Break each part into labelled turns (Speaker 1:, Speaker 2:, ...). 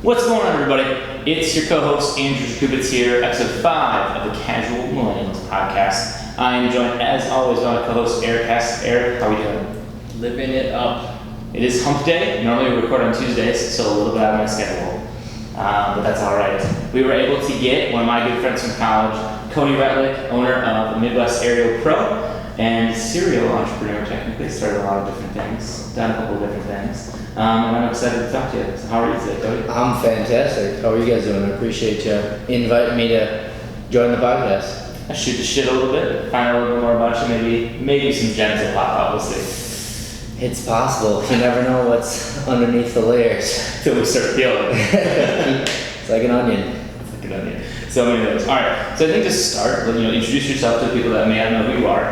Speaker 1: What's going on, everybody? It's your co-host Andrew Jacobitz here, episode 5 of the Casual Millennials Podcast. I am joined, as always, by my co-host Eric Hess. Eric, how are we doing?
Speaker 2: Living it up.
Speaker 1: It is hump day. Normally we record on Tuesdays, so a little bit out of my schedule, but that's all right. We were able to get one of my good friends from college, Cody Retlich, owner of Midwest Aerial Pro and serial entrepreneur. Technically, started a lot of different things, done a couple of different things. And I'm excited to talk to you. So how are you today, Cody?
Speaker 2: I'm fantastic. How are you guys doing? I appreciate you inviting me to join the podcast.
Speaker 1: I shoot the shit a little bit, find out a little bit more about you, maybe some gems will pop out, we'll see.
Speaker 2: It's possible. You never know what's underneath the layers.
Speaker 1: Till we start peeling.
Speaker 2: It's like an onion.
Speaker 1: It's like an onion. So many of those. Alright, so I think to start, introduce yourself to people that may not know who you are.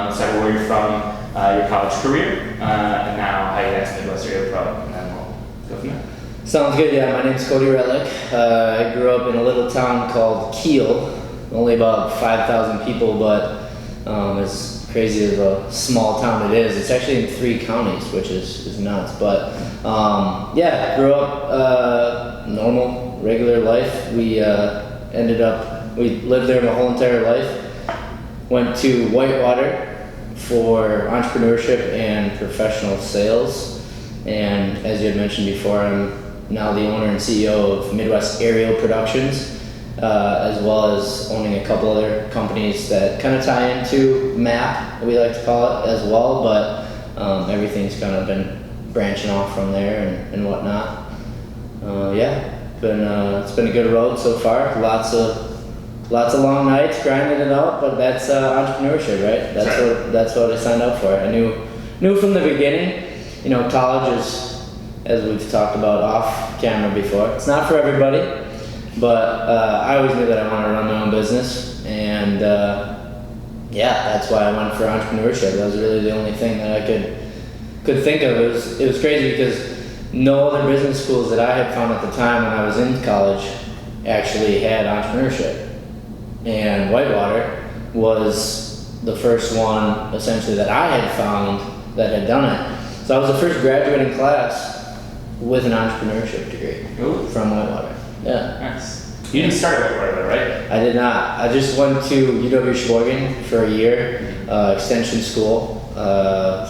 Speaker 1: Let's talk about where you're from, your college career, and now how you got to Midwest Aerial Pro, and then we'll go from there.
Speaker 2: Sounds good. Yeah, my name's Cody Retlich. I grew up in a little town called Kiel. Only about 5,000 people, but as crazy as a small town it is, it's actually in 3 counties, which is nuts. But yeah, grew up normal, regular life. We we lived there my whole entire life. Went to Whitewater for entrepreneurship and professional sales. And as you had mentioned before, I'm now the owner and CEO of Midwest Aerial Productions, as well as owning a couple other companies that kind of tie into MAP, we like to call it as well, but everything's kind of been branching off from there and whatnot. Yeah, it's been a good road so far. Lots of long nights grinding it out, but that's entrepreneurship, right? That's what I signed up for. I knew from the beginning. College is, as we've talked about off camera before, it's not for everybody, but I always knew that I wanted to run my own business, and yeah, that's why I went for entrepreneurship. That was really the only thing that I could think of. It was crazy because no other business schools that I had found at the time when I was in college actually had entrepreneurship. And Whitewater was the first one, essentially, that I had found that had done it. So I was the first graduating class with an entrepreneurship degree.
Speaker 1: Ooh.
Speaker 2: From Whitewater. Yeah.
Speaker 1: Nice. You didn't start at Whitewater, right?
Speaker 2: I did not. I just went to UW-Sheboygan for a year, extension school,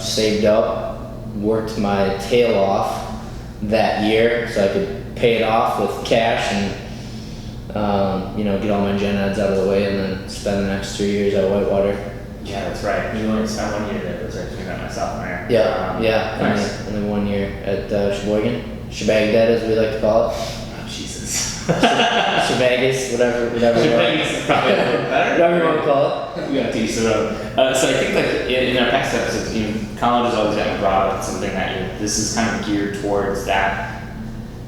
Speaker 2: saved up, worked my tail off that year so I could pay it off with cash and get all my gen eds out of the way, and then spend the next 3 years at Whitewater.
Speaker 1: Yeah, that's right. You only spent 1 year there. That's right. You got my sophomore.
Speaker 2: Yeah.
Speaker 1: Nice.
Speaker 2: And then 1 year at Sheboygan. Shebagdad, as we like to call it.
Speaker 1: Oh, Jesus.
Speaker 2: Shebagus, whatever.
Speaker 1: Shebagus is probably a little better.
Speaker 2: Whatever you want to call it.
Speaker 1: We got to teach it up. So I think in our past episodes, college has always gotten brought up something that this is kind of geared towards that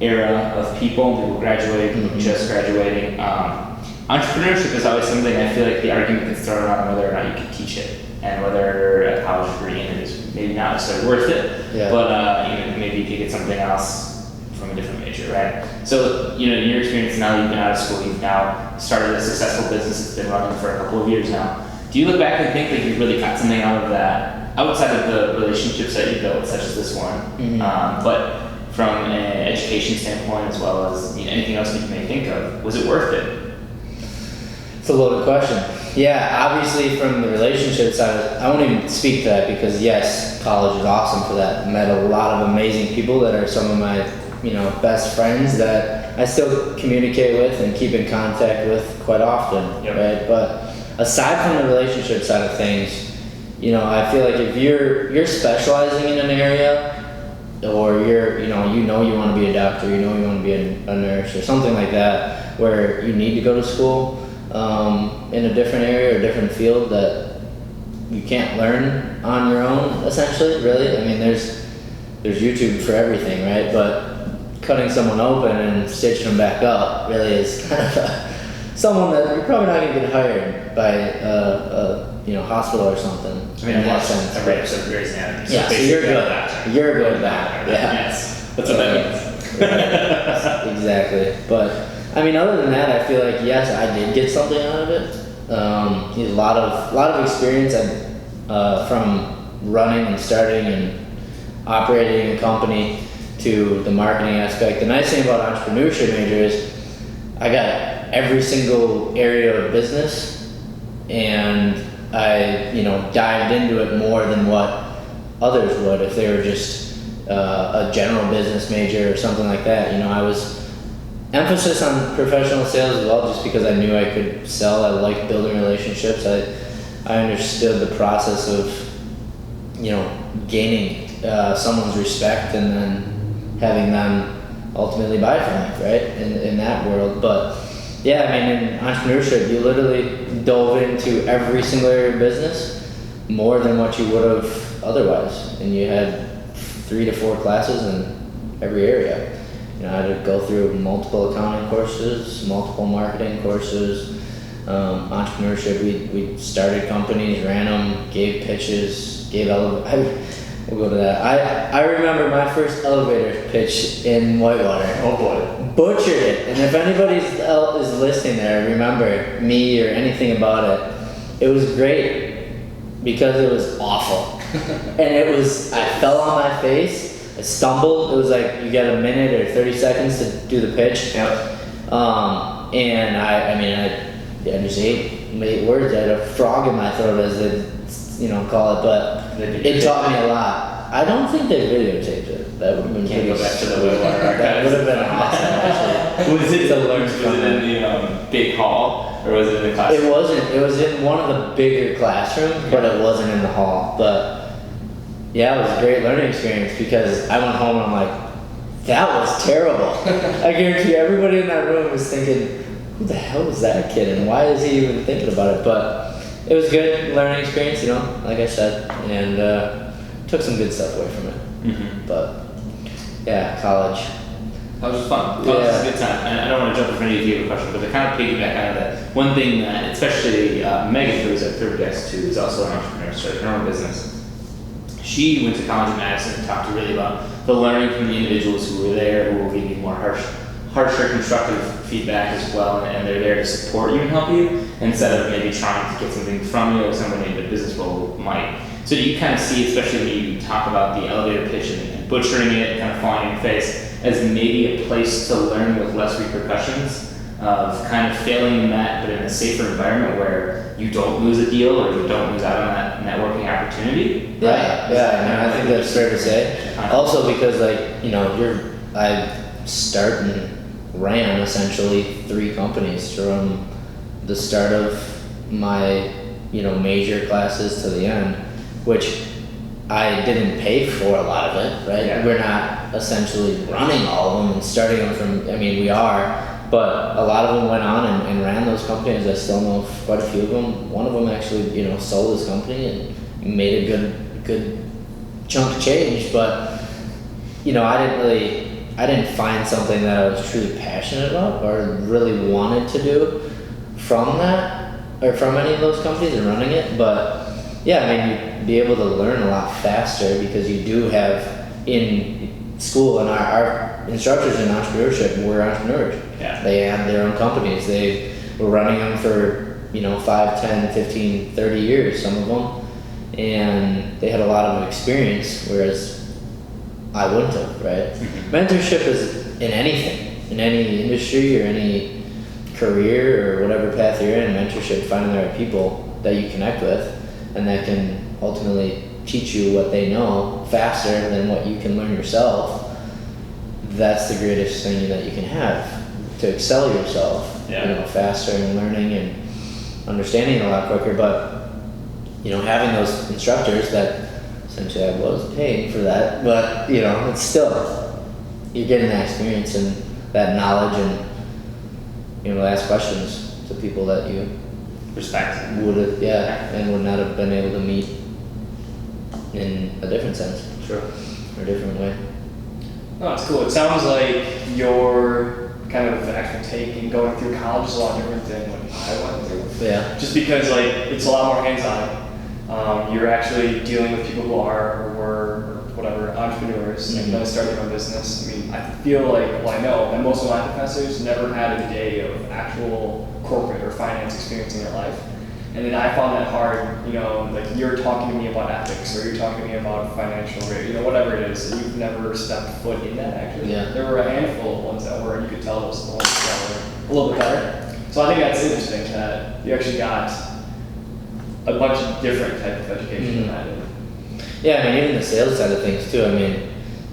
Speaker 1: era of people graduating, people just graduating. Entrepreneurship is always something I feel like the argument gets thrown on whether or not you can teach it, and whether a college degree in it is maybe not necessarily worth it, but maybe you could get something else from a different major, right? So, in your experience now, you've been out of school, you've now started a successful business that's been running for a couple of years now. Do you look back and think that you've really got something out of that, outside of the relationships that you built, such as this one, but from an education standpoint as well as anything else that you may think of, was it worth it?
Speaker 2: It's a loaded question. Yeah, obviously from the relationship side, I won't even speak to that because yes, college is awesome for that. I met a lot of amazing people that are some of my, best friends that I still communicate with and keep in contact with quite often, right? But aside from the relationship side of things, I feel like if you're specializing in an area, or you want to be a doctor, you want to be a nurse or something like that, where you need to go to school in a different area or different field that you can't learn on your own, essentially, really. I mean, there's YouTube for everything, right? But cutting someone open and stitching them back up really is kind of someone that you're probably not going to get hired by a hospital or something.
Speaker 1: I mean, I watched every episode of Grey's Anatomy.
Speaker 2: Yeah, so you're good at that. You're good at that. Yeah.
Speaker 1: Yes. That's what that means.
Speaker 2: Exactly. But I mean, other than that, I feel like yes, I did get something out of it. A lot of experience from running and starting and operating a company to the marketing aspect. The nice thing about entrepreneurship major is I got every single area of business, and I, dived into it more than what others would if they were just a general business major or something like that. I was emphasis on professional sales as well, just because I knew I could sell. I liked building relationships. I understood the process of, gaining someone's respect and then having them ultimately buy from me, right? In that world. But yeah, in entrepreneurship, you literally dove into every single area of business more than what you would have otherwise. And you had 3 to 4 classes in every area. I had to go through multiple accounting courses, multiple marketing courses, entrepreneurship. We started companies, ran them, gave pitches, we'll go to that. I remember my first elevator pitch in Whitewater.
Speaker 1: Oh boy.
Speaker 2: Butchered it. And if anybody else is listening there, remember me or anything about it, it was great because it was awful. And I fell on my face. I stumbled. It was like you got a minute or 30 seconds to do the pitch.
Speaker 1: Yep.
Speaker 2: And I just ate words. I had a frog in my throat, as they call it, but it taught me a lot. I don't think they videotaped it. That would have been
Speaker 1: Can't
Speaker 2: pretty
Speaker 1: go back to the Whitewater archives.
Speaker 2: That would have been awesome, actually.
Speaker 1: Was it
Speaker 2: to learn
Speaker 1: was
Speaker 2: from
Speaker 1: it in the big hall, or was it in the classroom?
Speaker 2: It wasn't. It was in one of the bigger classrooms, but it wasn't in the hall. But yeah, it was a great learning experience because I went home and I'm like, that was terrible. I guarantee everybody in that room was thinking, who the hell was that kid and why is he even thinking about it? But it was a good learning experience, like I said, and took some good stuff away from it.
Speaker 1: Mm-hmm.
Speaker 2: But yeah, college.
Speaker 1: That was fun. That was a good time. And I don't want to jump in front of you if you have a question, but to kind of piggyback out of that, one thing that, especially Megan, who is our third guest, who is also an entrepreneur, started her own business. She went to college in Madison and talked really about the learning from the individuals who were there, who will give you more harsher constructive feedback as well, and they're there to support you and help you, instead of maybe trying to get something from you or somebody in a business role might. So do you kind of see, especially when you talk about the elevator pitch and butchering it and kind of falling in your face, as maybe a place to learn with less repercussions of kind of failing in that, but in a safer environment where you don't lose a deal or you don't lose out on that networking opportunity?
Speaker 2: Yeah, I think that's fair to say. Also because I started and ran essentially 3 companies from the start of my, major classes to the end, which I didn't pay for a lot of it, right?
Speaker 1: Yeah.
Speaker 2: We're not essentially running all of them and starting them from, we are, but a lot of them went on and ran those companies. I still know of quite a few of them. One of them actually, sold his company and made a good chunk of change, but, I didn't find something that I was truly passionate about or really wanted to do from that, or from any of those companies and running it, but yeah, you'd be able to learn a lot faster because you do have in school, and our instructors in entrepreneurship were entrepreneurs.
Speaker 1: Yeah.
Speaker 2: They had their own companies. They were running them for, 5, 10, 15, 30 years, some of them, and they had a lot of experience, whereas I wouldn't have, right?
Speaker 1: Mm-hmm.
Speaker 2: Mentorship is in anything, in any industry or any career or whatever path you're in. Mentorship, finding the right people that you connect with and that can ultimately teach you what they know faster than what you can learn yourself. That's the greatest thing that you can have, to excel yourself, faster and learning and understanding a lot quicker. But having those instrucors that essentially I was paying for that, but it's still, you're getting that experience and that knowledge, and ask questions to people that you
Speaker 1: Respect.
Speaker 2: would have, and would not have been able to meet in a different sense.
Speaker 1: Sure.
Speaker 2: Or a different way.
Speaker 3: Oh, it's cool. It sounds like your kind of actual take in going through college is a lot different than what I went through.
Speaker 2: Yeah.
Speaker 3: Just because it's a lot more hands-on. You're actually dealing with people who are or were or whatever entrepreneurs and then start their own business. I feel like, I know that most of my professors never had a day of actual corporate or finance experience in their life. And then I found that hard, you know, like you're talking to me about ethics or you're talking to me about financial rate, you know, whatever it is, and you've never stepped foot in that actually.
Speaker 2: Yeah.
Speaker 3: There were a handful of ones that were, you could tell those the ones that were a little bit better. So I think that's interesting that you actually got a bunch of different type of education in that.
Speaker 2: Yeah, I mean, even the sales side of things too. I mean,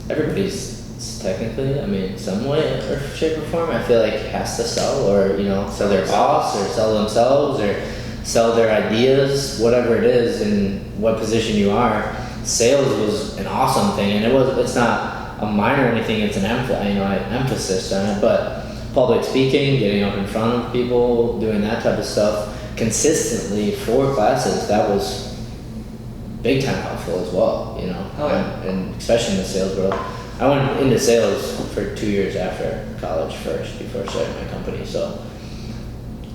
Speaker 2: everybody's technically, I mean, some way or shape or form, I feel like has to sell or, you know, sell their boss or sell themselves or sell their ideas, whatever it is in what position you are. Sales was an awesome thing, and it's not a minor or anything, it's an emphasis on it, but public speaking, getting up in front of people, doing that type of stuff consistently for classes, that was big time helpful as well, you know.
Speaker 3: Oh, yeah.
Speaker 2: And especially in the sales world. I went into sales for 2 years after college first, before starting my company, so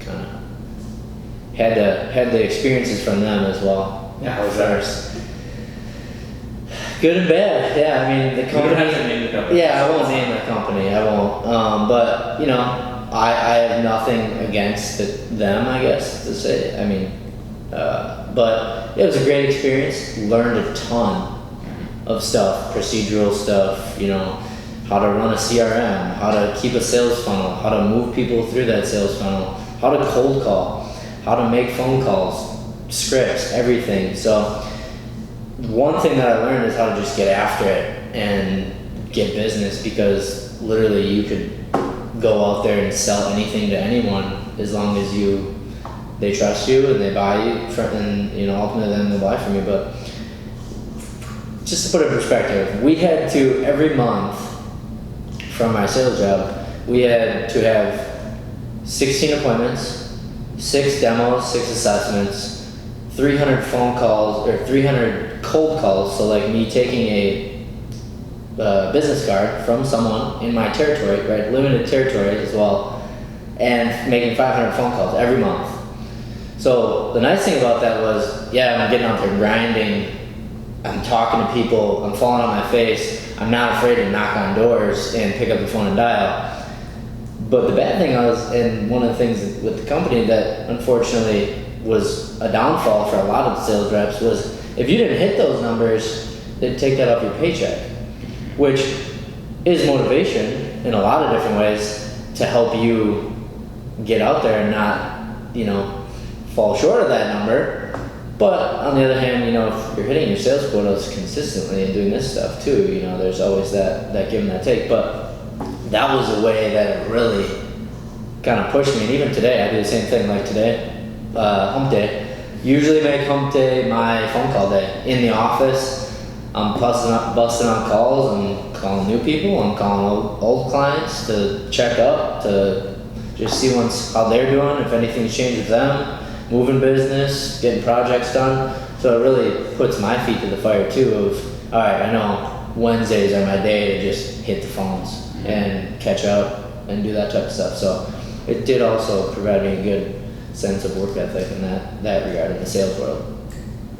Speaker 2: kind of had the experiences from them as well.
Speaker 1: Yeah, how was that?
Speaker 2: Good and bad, yeah. I mean, the company.
Speaker 1: You don't have to name the company.
Speaker 2: Yeah, I won't name the company. I won't. But you know, I have nothing against them, I guess to say. I mean, but it was a great experience. Learned a ton of stuff, procedural stuff. You know, how to run a CRM, how to keep a sales funnel, how to move people through that sales funnel, how to cold call, how to make phone calls, scripts, everything. So one thing that I learned is how to just get after it and get business, because literally you could go out there and sell anything to anyone as long as they trust you and they buy you and you know, ultimately then they'll buy from you. But just to put it in perspective, we had to every month from my sales job, we had to have 16 appointments, 6 demos, 6 assessments, 300 phone calls or 300 cold calls. So like me taking a business card from someone in my territory, right, limited territory as well, and making 500 phone calls every month. So the nice thing about that was, yeah, I'm getting out there grinding, I'm talking to people, I'm falling on my face, I'm not afraid to knock on doors and pick up the phone and dial. But the bad thing was, and one of the things with the company that unfortunately was a downfall for a lot of the sales reps, was if you didn't hit those numbers, they'd take that off your paycheck, which is motivation in a lot of different ways to help you get out there and not, you know, fall short of that number. But on the other hand, you know, if you're hitting your sales quotas consistently and doing this stuff too, you know, there's always that give and that take. But that was a way that it really kind of pushed me. And even today, I do the same thing. Like today, hump day. Usually make hump day my phone call day. In the office, I'm busting on calls. I'm calling new people. I'm calling old clients to check up, to just see how they're doing, if anything's changed with them, moving business, getting projects done. So it really puts my feet to the fire too of, all right, I know Wednesdays are my day to just hit the phones and catch up and do that type of stuff. So it did also provide me a good sense of work ethic in that regard in the sales world,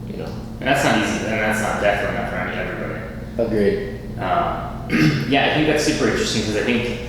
Speaker 2: you know.
Speaker 1: And that's not easy, and that's not definitely not for everybody.
Speaker 2: Agreed.
Speaker 1: Yeah, I think that's super interesting, because I think,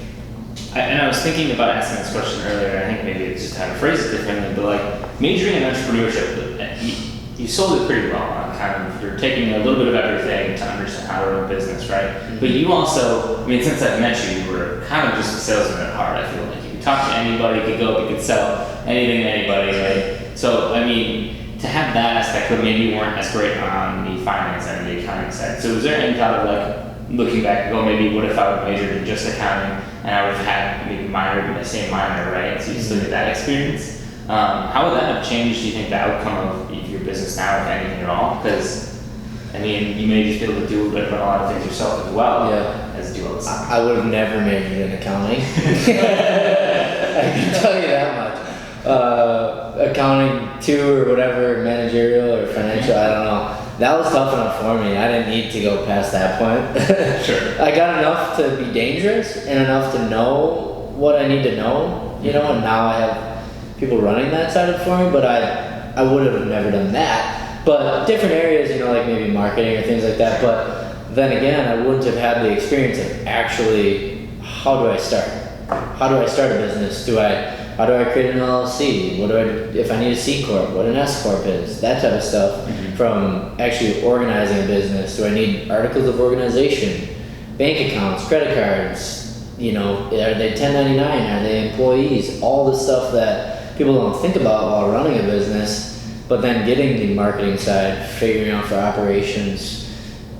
Speaker 1: and I was thinking about asking this question earlier, and I think maybe it's just how to phrase it differently, but like majoring in entrepreneurship, you sold it pretty well. Kind of, you're taking a little bit of everything to understand how to run a business, right? Mm-hmm. But you also, I mean, since I've met you, you were kind of just a salesman at heart. I feel like you could talk to anybody, you could go up, you could sell anything to anybody, right? So, I mean, to have that aspect, but maybe you weren't as great on the finance and the accounting side. So was there any kind of like, looking back, go, maybe what if I would majored in just accounting and I would have had maybe minored in the same minor, right? So you still get that experience. How would that have changed, do you think, the outcome of your business now, if anything at all? Because, I mean, you may just be able to do a lot of things yourself as well, as do all this.
Speaker 2: I would have never majored in accounting. I can tell you that much. Accounting 2 or whatever, managerial or financial, I don't know. That was tough enough for me. I didn't need to go past that point.
Speaker 1: Sure.
Speaker 2: I got enough to be dangerous and enough to know what I need to know, you know, and now I have people running that side of it for me, but I would have never done that. But different areas, you know, like maybe marketing or things like that. But then again, I wouldn't have had the experience of actually, how do I start? How do I start a business? Do I how do I create an LLC? What do I do if I need a C corp? What an S corp is? That type of stuff. From actually organizing a business, do I need articles of organization, bank accounts, credit cards? You know, are they 1099? Are they employees? All the stuff that people don't think about while running a business, but then getting the marketing side, figuring out for operations,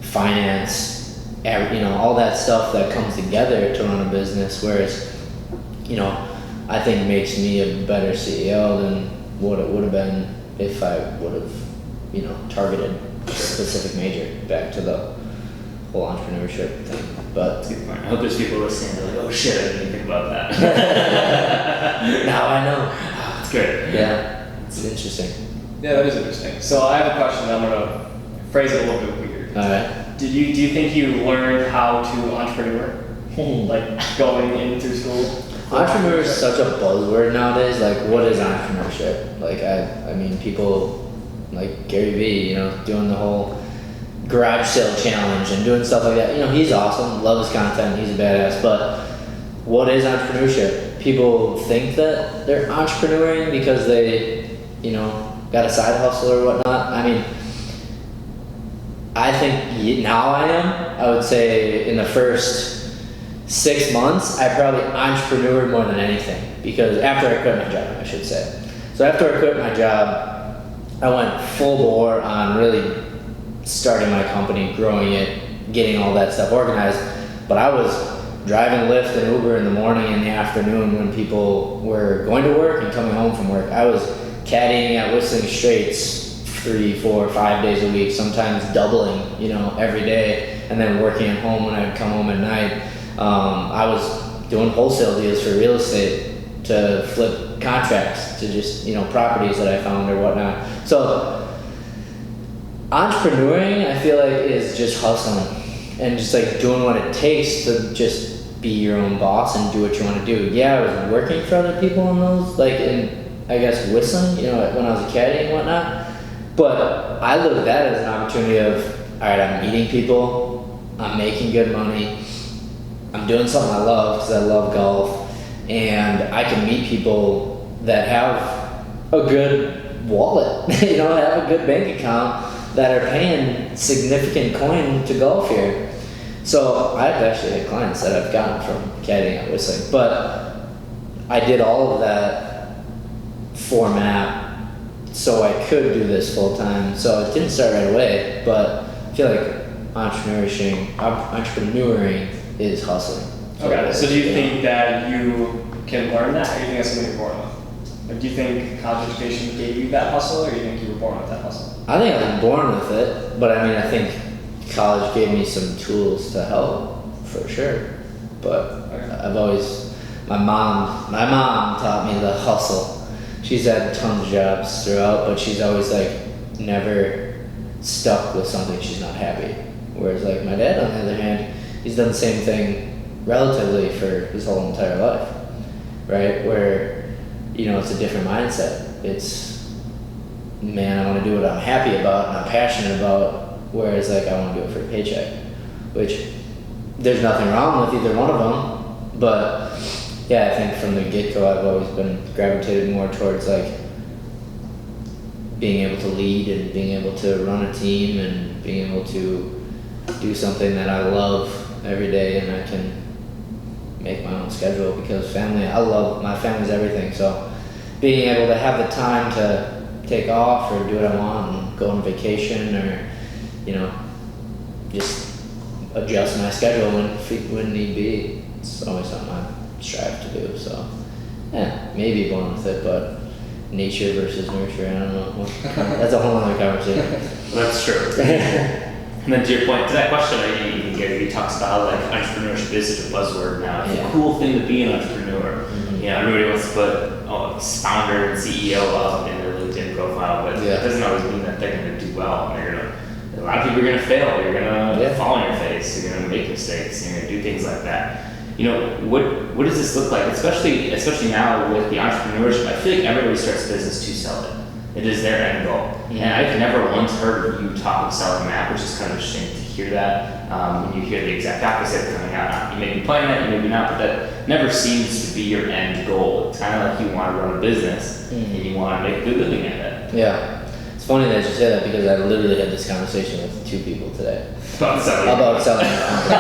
Speaker 2: finance, you know, all that stuff that comes together to run a business. Whereas, you know, I think makes me a better CEO than what it would have been if I would have, you know, targeted a specific major. Back to the whole entrepreneurship thing. But
Speaker 1: that's a good point. I hope there's people listening that are like, oh shit, I didn't even think about that.
Speaker 2: now I know.
Speaker 1: Oh, that's good.
Speaker 2: Yeah, it's interesting.
Speaker 3: Yeah, that is interesting. So I have a question. I'm gonna phrase it a little bit weird.
Speaker 2: All right.
Speaker 3: Do you think you learned how to entrepreneur, like going into school?
Speaker 2: Entrepreneur is such a buzzword nowadays. Like, what is entrepreneurship? Like, I mean, people like Gary Vee, you know, doing the whole garage sale challenge and doing stuff like that. You know, he's awesome. Love his content. He's a badass. But what is entrepreneurship? People think that they're entrepreneuring because they, you know, got a side hustle or whatnot. I mean, I think now I am. I would say in the first 6 months, I probably entrepreneured more than anything, because after I quit my job, I should say. So after I quit my job, I went full bore on really starting my company, growing it, getting all that stuff organized. But I was driving Lyft and Uber in the morning and the afternoon when people were going to work and coming home from work. I was caddying at Whistling Straits 3, 4, 5 days a week, sometimes doubling, you know, every day, and then working at home when I'd come home at night. I was doing wholesale deals for real estate to flip contracts to just, you know, properties that I found or whatnot. So entrepreneuring, I feel like, is just hustling and just like doing what it takes to just be your own boss and do what you want to do. Yeah, I was working for other people in those, like in, I guess, whistling, you know, when I was a caddy and whatnot. But I look at that as an opportunity of, all right, I'm meeting people, I'm making good money, I'm doing something I love because I love golf, and I can meet people that have a good wallet, you know, have a good bank account, that are paying significant coin to golf here. So I've actually had clients that I've gotten from caddying at whistling, but I did all of that format so I could do this full time. So it didn't start right away, but I feel like entrepreneuring is hustling.
Speaker 3: Okay, so do you think that you can learn that, or do you think that's something you're born with? Like, do you think college education gave you that hustle, or do you think you were born with that hustle?
Speaker 2: I think I was born with it, but I mean, I think college gave me some tools to help, for sure. But I've always, my mom taught me the hustle. She's had tons of jobs throughout, but she's always like never stuck with something she's not happy. Whereas like my dad, on the other hand, he's done the same thing relatively for his whole entire life, right? Where, you know, it's a different mindset. It's, man, I want to do what I'm happy about and I'm passionate about, whereas like I want to do it for a paycheck, which there's nothing wrong with either one of them. But yeah, I think from the get-go I've always been gravitated more towards like being able to lead and being able to run a team and being able to do something that I love every day, and I can make my own schedule, because family, I love, my family's everything. So being able to have the time to take off or do what I want and go on vacation, or, you know, just adjust my schedule when need be, it's always something I strive to do. So yeah, maybe born with it, but nature versus nurture, I don't know. That's a whole other conversation.
Speaker 1: Well, that's true. And then to your point, to that question, even Gary talks about like entrepreneurship is such a buzzword now. It's a cool thing to be an entrepreneur.
Speaker 2: Mm-hmm.
Speaker 1: You know, everybody wants to put founder and CEO up in their LinkedIn profile, but it doesn't always mean that they're going to do well. A lot of people are going to fail. You're going to fall on your face. You're going to make mistakes. You're going to do things like that. You know, what does this look like? Especially now with the entrepreneurship, I feel like everybody starts a business to sell it. It is their end goal. Mm-hmm. And I've never once heard you talk of selling that, which is kind of interesting to hear that. When you hear the exact opposite coming out, you may be playing that, you may be not, but that never seems to be your end goal. It's kind of like you want to run a business and you want to make a good living at it.
Speaker 2: Yeah. It's funny that you say that because I literally had this conversation with 2 people today.
Speaker 1: About selling.
Speaker 2: About selling the company.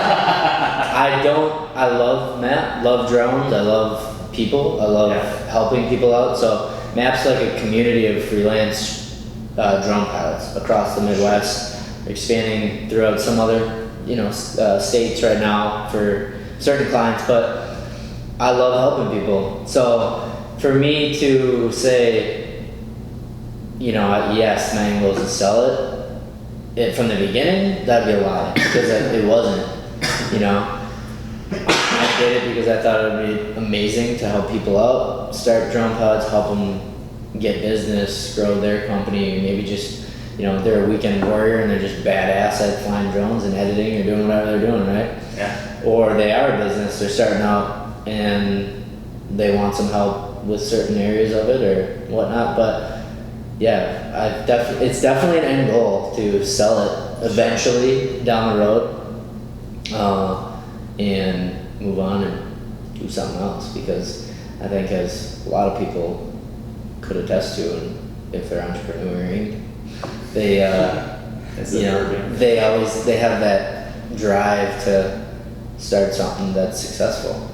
Speaker 2: I love Map, love drones, I love people, I love helping people out. So Map's like a community of freelance drone pilots across the Midwest, expanding throughout some other states right now for certain clients, but I love helping people. So for me to say, yes, my angle is to sell it from the beginning, that'd be a lie, because it wasn't, I did it because I thought it would be amazing to help people out, start drone pilots, help them get business, grow their company, maybe just, they're a weekend warrior and they're just badass at flying drones and editing or doing whatever they're doing, right?
Speaker 1: Yeah.
Speaker 2: Or they are a business, they're starting out and they want some help with certain areas of it or whatnot, but yeah, it's definitely an end goal to sell it eventually down the road, and move on and do something else, because I think, as a lot of people could attest to, and if they're entrepreneuring, they they have that drive to start something that's successful.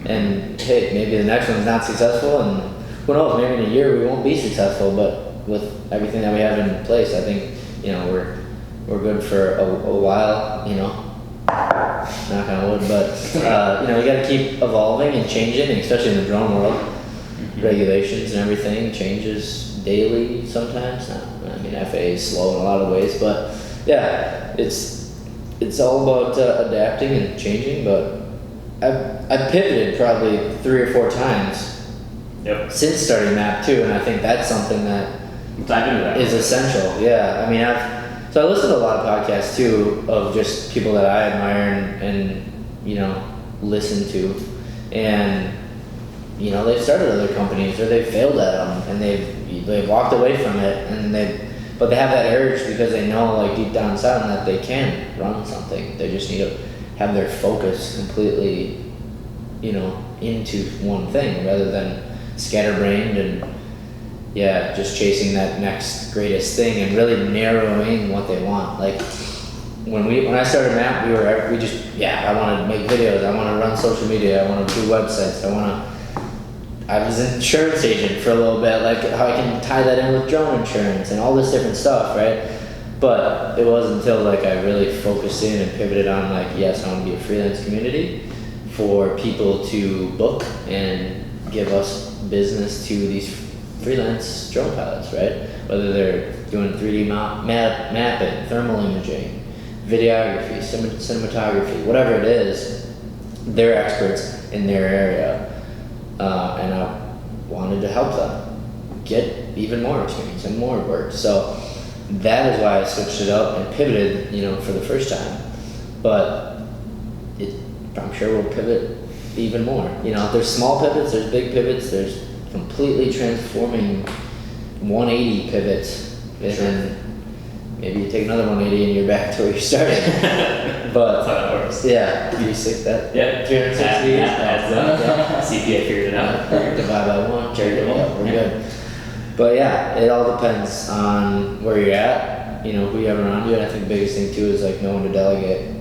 Speaker 2: And hey, maybe the next one's not successful, and who knows, maybe in a year we won't be successful, but with everything that we have in place, I think, we're good for a while, knock on wood, but, we gotta keep evolving and changing, especially in the drone world. Regulations and everything changes daily sometimes. FAA is slow in a lot of ways, but yeah, it's all about adapting and changing, but I've pivoted probably 3 or 4 times since starting Map too, and I think that's something that is essential. Yeah, I listen to a lot of podcasts too of just people that I admire and listen to, and they've started other companies or they've failed at them and they've walked away from it, but they have that urge because they know, like, deep down inside them that they can run something. They just need to have their focus completely into one thing rather than scatterbrained and just chasing that next greatest thing and really narrowing what they want. Like when I started Map, I want to make videos, I want to run social media, I want to do websites, I was an insurance agent for a little bit, like how I can tie that in with drone insurance and all this different stuff, right? But it wasn't until I really focused in and pivoted on yes, I want to be a freelance community for people to book and give us business to these freelance drone pilots, right? Whether they're doing 3D mapping, thermal imaging, videography, cinematography, whatever it is, they're experts in their area. And I wanted to help them get even more experience and more work. So that is why I switched it up and pivoted, for the first time. But I'm sure we'll pivot even more. There's small pivots, there's big pivots, there's completely transforming 180 pivots, and then maybe you take another 180 and you're back to where you started. But
Speaker 1: that's how it works.
Speaker 2: Yeah, 360 that.
Speaker 1: Yeah,
Speaker 2: 360.
Speaker 1: Yeah. CPA figured it out.
Speaker 2: Divide by 1.
Speaker 1: Carry it
Speaker 2: Yeah, we're good. But yeah, it all depends on where you're at, who you have around you, and I think the biggest thing too is knowing to delegate.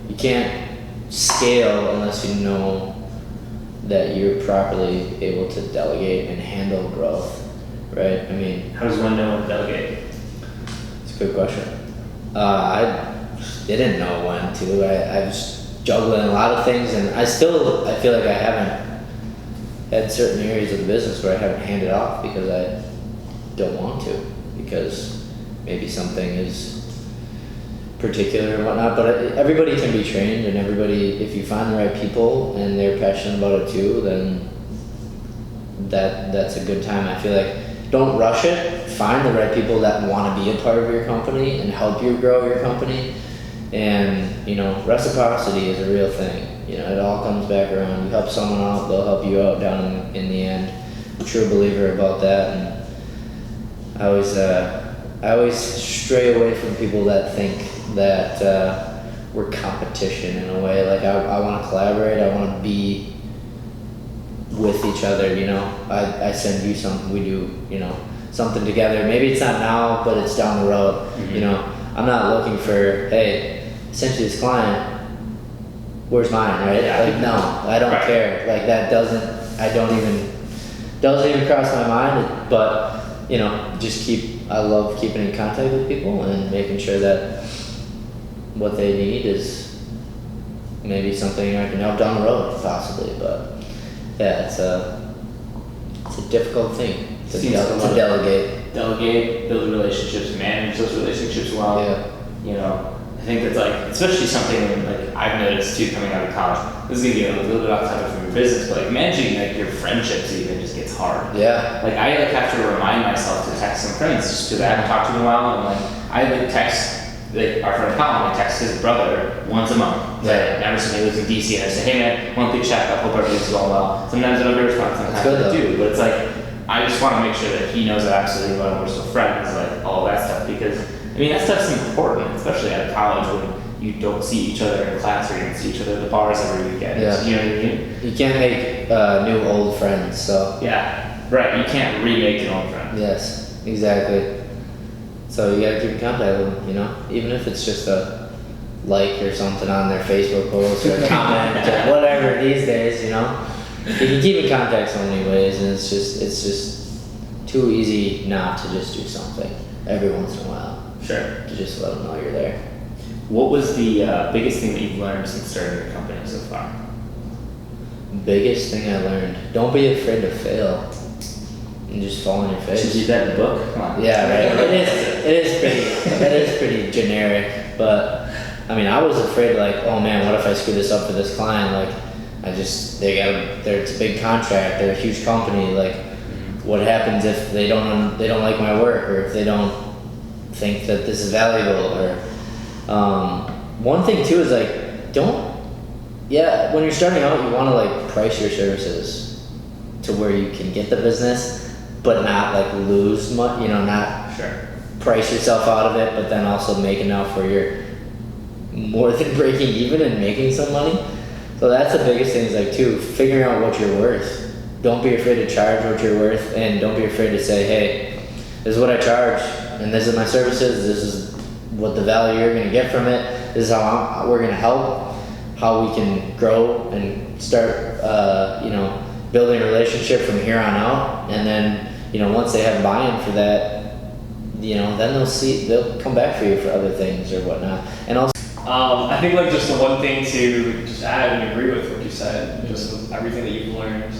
Speaker 2: You can't scale unless you know that you're properly able to delegate and handle growth, right?
Speaker 1: How does one know to delegate?
Speaker 2: It's a good question. I didn't know when to. I was juggling a lot of things, and I feel like I haven't had certain areas of the business where I haven't handed off because I don't want to, because maybe something is particular and whatnot, but everybody can be trained, and everybody, if you find the right people and they're passionate about it too, then that's a good time. I feel like don't rush it. Find the right people that want to be a part of your company and help you grow your company. And reciprocity is a real thing. It all comes back around. You help someone out, they'll help you out down in the end. I'm a true believer about that, and I always stray away from people that think that we're competition in a way. Like I want to collaborate. I want to be with each other. I send you something. We do something together. Maybe it's not now, but it's down the road. I'm not looking for, hey, I sent you this client. Where's mine, right?
Speaker 1: Yeah.
Speaker 2: Like, no, I don't care. Like that doesn't even cross my mind. But I love keeping in contact with people and making sure that what they need is maybe something I can help down the road, possibly. But yeah, it's a difficult thing to delegate.
Speaker 1: Delegate, build relationships, manage those relationships well.
Speaker 2: Yeah.
Speaker 1: I think that's especially something like I've noticed too coming out of college. This is gonna get a little bit off topic from your business, but managing your friendships even just gets hard.
Speaker 2: Yeah.
Speaker 1: I have to remind myself to text some friends just because I haven't talked to them in a while, and I text our friend Colin. I text his brother once a month.
Speaker 2: Yeah.
Speaker 1: Ever since he lives in DC, and I say, hey man, monthly checkup, hope everything's going well. Sometimes I don't get a response, sometimes I do, but it's I just want to make sure that he knows that absolutely well, we're still friends, all that stuff, because that stuff's important, especially out of college when you don't see each other in class or you don't see each other at the bars every weekend.
Speaker 2: Yeah.
Speaker 1: You know what I mean?
Speaker 2: You can't make new old friends, so.
Speaker 1: Yeah, right. You can't remake an old friend.
Speaker 2: Yes, exactly. So you gotta keep in contact with them, even if it's just a like or something on their Facebook post or a comment or whatever these days, You can keep in contact so many ways, and it's just too easy not to just do something every once in a while.
Speaker 1: Sure.
Speaker 2: To just let them know you're there.
Speaker 1: What was the biggest thing that you've learned since starting your company so far?
Speaker 2: Biggest thing I learned: don't be afraid to fail, and just fall on your face.
Speaker 1: Should you read that in the book? Come on.
Speaker 2: Yeah, right. It is pretty generic, but I was afraid oh man, what if I screw this up for this client? It's a big contract, they're a huge company. What happens if they don't like my work, or if they don't think that this is valuable? Or one thing too is when you're starting out, you want to price your services to where you can get the business, but not lose much. Not
Speaker 1: Sure.
Speaker 2: price yourself out of it, but then also make enough where you're more than breaking even and making some money. So that's the biggest thing is too, figuring out what you're worth. Don't be afraid to charge what you're worth, and don't be afraid to say, hey, this is what I charge, and this is my services, this is what the value you're gonna get from it, this is how we're gonna help, how we can grow and start, building a relationship from here on out. And then, once they have buy-in for that, then they'll come back for you for other things or whatnot. And also,
Speaker 3: I think just the one thing to just add and agree with what you said, just with everything that you've learned, it's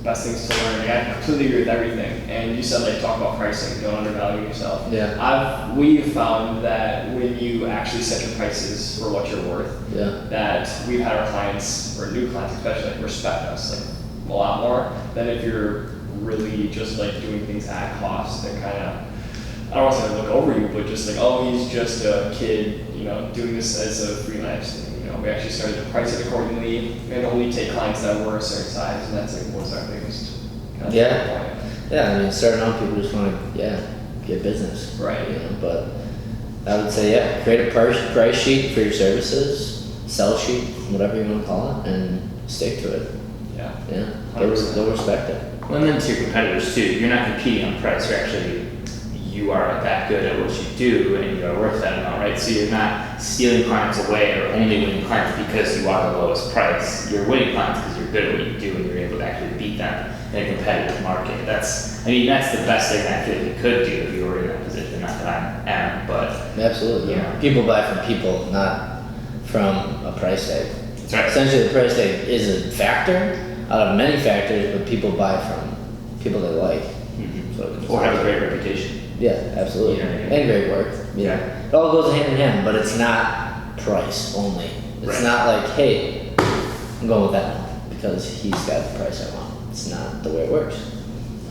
Speaker 3: best things to learn. I completely agree with everything. And you said talk about pricing, don't undervalue yourself.
Speaker 2: Yeah.
Speaker 3: We've found that when you actually set your prices for what you're worth, that we've had our clients, or new clients especially, respect us a lot more than if you're really just doing things at cost and kind of, I don't want to say look over you, but just oh, he's just a kid, doing this as a freelance thing. We actually started to price it accordingly and only take clients that were a certain size, and that's what's our biggest point.
Speaker 2: Yeah, starting out, people just want to, get business.
Speaker 3: Right.
Speaker 2: But I would say, create a price sheet for your services, sell sheet, whatever you want to call it, and stick to it.
Speaker 3: Yeah.
Speaker 2: Yeah. They'll respect it.
Speaker 1: Well, and then to your competitors too, you're not competing on price, you are that good at what you do and you are worth that amount, right? So you're not stealing clients away or only winning clients because you are the lowest price. You're winning clients because you're good at what you do and you're able to actually beat them in a competitive market. That's the best thing I feel like you could do if you were in that position. Not that I am, but
Speaker 2: absolutely. People buy from people, not from a price tag.
Speaker 1: That's right.
Speaker 2: Essentially, the price tag is a factor out of many factors, but people buy from people they like.
Speaker 1: Mm-hmm. Or have a great reputation.
Speaker 2: Yeah, absolutely. And great work.
Speaker 1: Yeah.
Speaker 2: It all goes hand in hand, but it's not price only. It's not hey, I'm going with that one because he's got the price I want. It's not the way it works.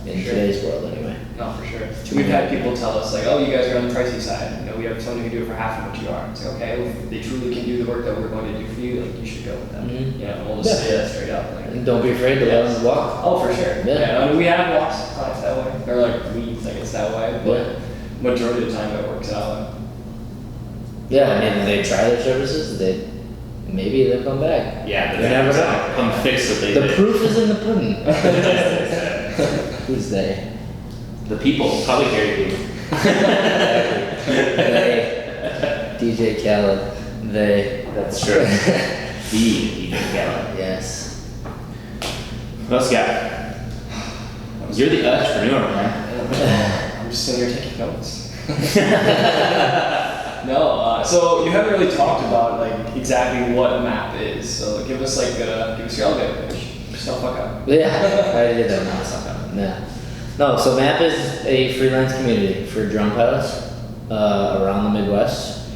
Speaker 2: In today's world anyway.
Speaker 3: No, for sure. We've had people tell us oh, you guys are on the pricey side. We have someone who can do it for half of what you are. It's okay, well, if they truly can do the work that we're going to do for you, you should go with them.
Speaker 2: Mm-hmm.
Speaker 3: We'll just say that straight up.
Speaker 2: And don't be afraid to let them walk.
Speaker 3: Oh, for sure.
Speaker 2: Yeah.
Speaker 3: We have lost clients that way, or we think it's that way, but majority of the time it works out.
Speaker 2: Yeah, I mean, they try their services, maybe they'll come back.
Speaker 1: Yeah,
Speaker 2: you never know.
Speaker 1: Come fix what they
Speaker 2: The
Speaker 1: did.
Speaker 2: proof is in the pudding. Who's they?
Speaker 1: The people, probably Gary Vee.
Speaker 2: They, DJ Khaled, they.
Speaker 1: That's true. The DJ Khaled.
Speaker 2: Yes.
Speaker 1: What else you got? You're the entrepreneur, man.
Speaker 3: I'm just sitting here taking notes. No, so you haven't really talked about like exactly what MAP is. So give us your elevator pitch. Just don't fuck up.
Speaker 2: Yeah, I did that now. Yeah. No, so MAP is a freelance community for drone pilots around the Midwest,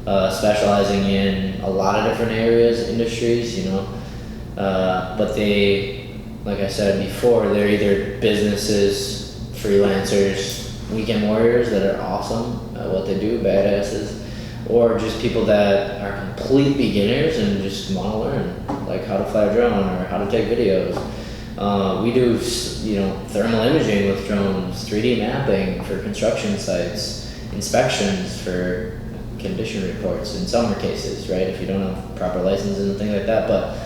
Speaker 2: specializing in a lot of different areas, industries, but they, like I said before, they're either businesses, freelancers, weekend warriors that are awesome at what they do, badasses, or just people that are complete beginners and just want to learn, like how to fly a drone or how to take videos. We do, thermal imaging with drones, 3D mapping for construction sites, inspections for condition reports in some cases, right? If you don't have proper licenses and things like that, but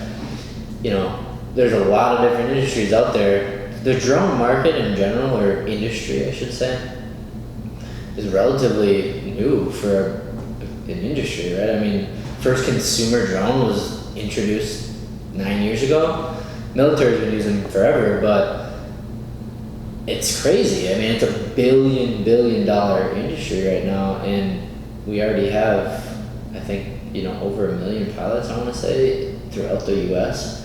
Speaker 2: there's a lot of different industries out there. The drone market in general, or industry, I should say, is relatively new for an industry, right? I mean, first consumer drone was introduced 9 years ago. Military's been using them forever, but it's crazy. I mean, it's a billion dollar industry right now, and we already have, I think, over 1 million pilots, I want to say, throughout the U.S.,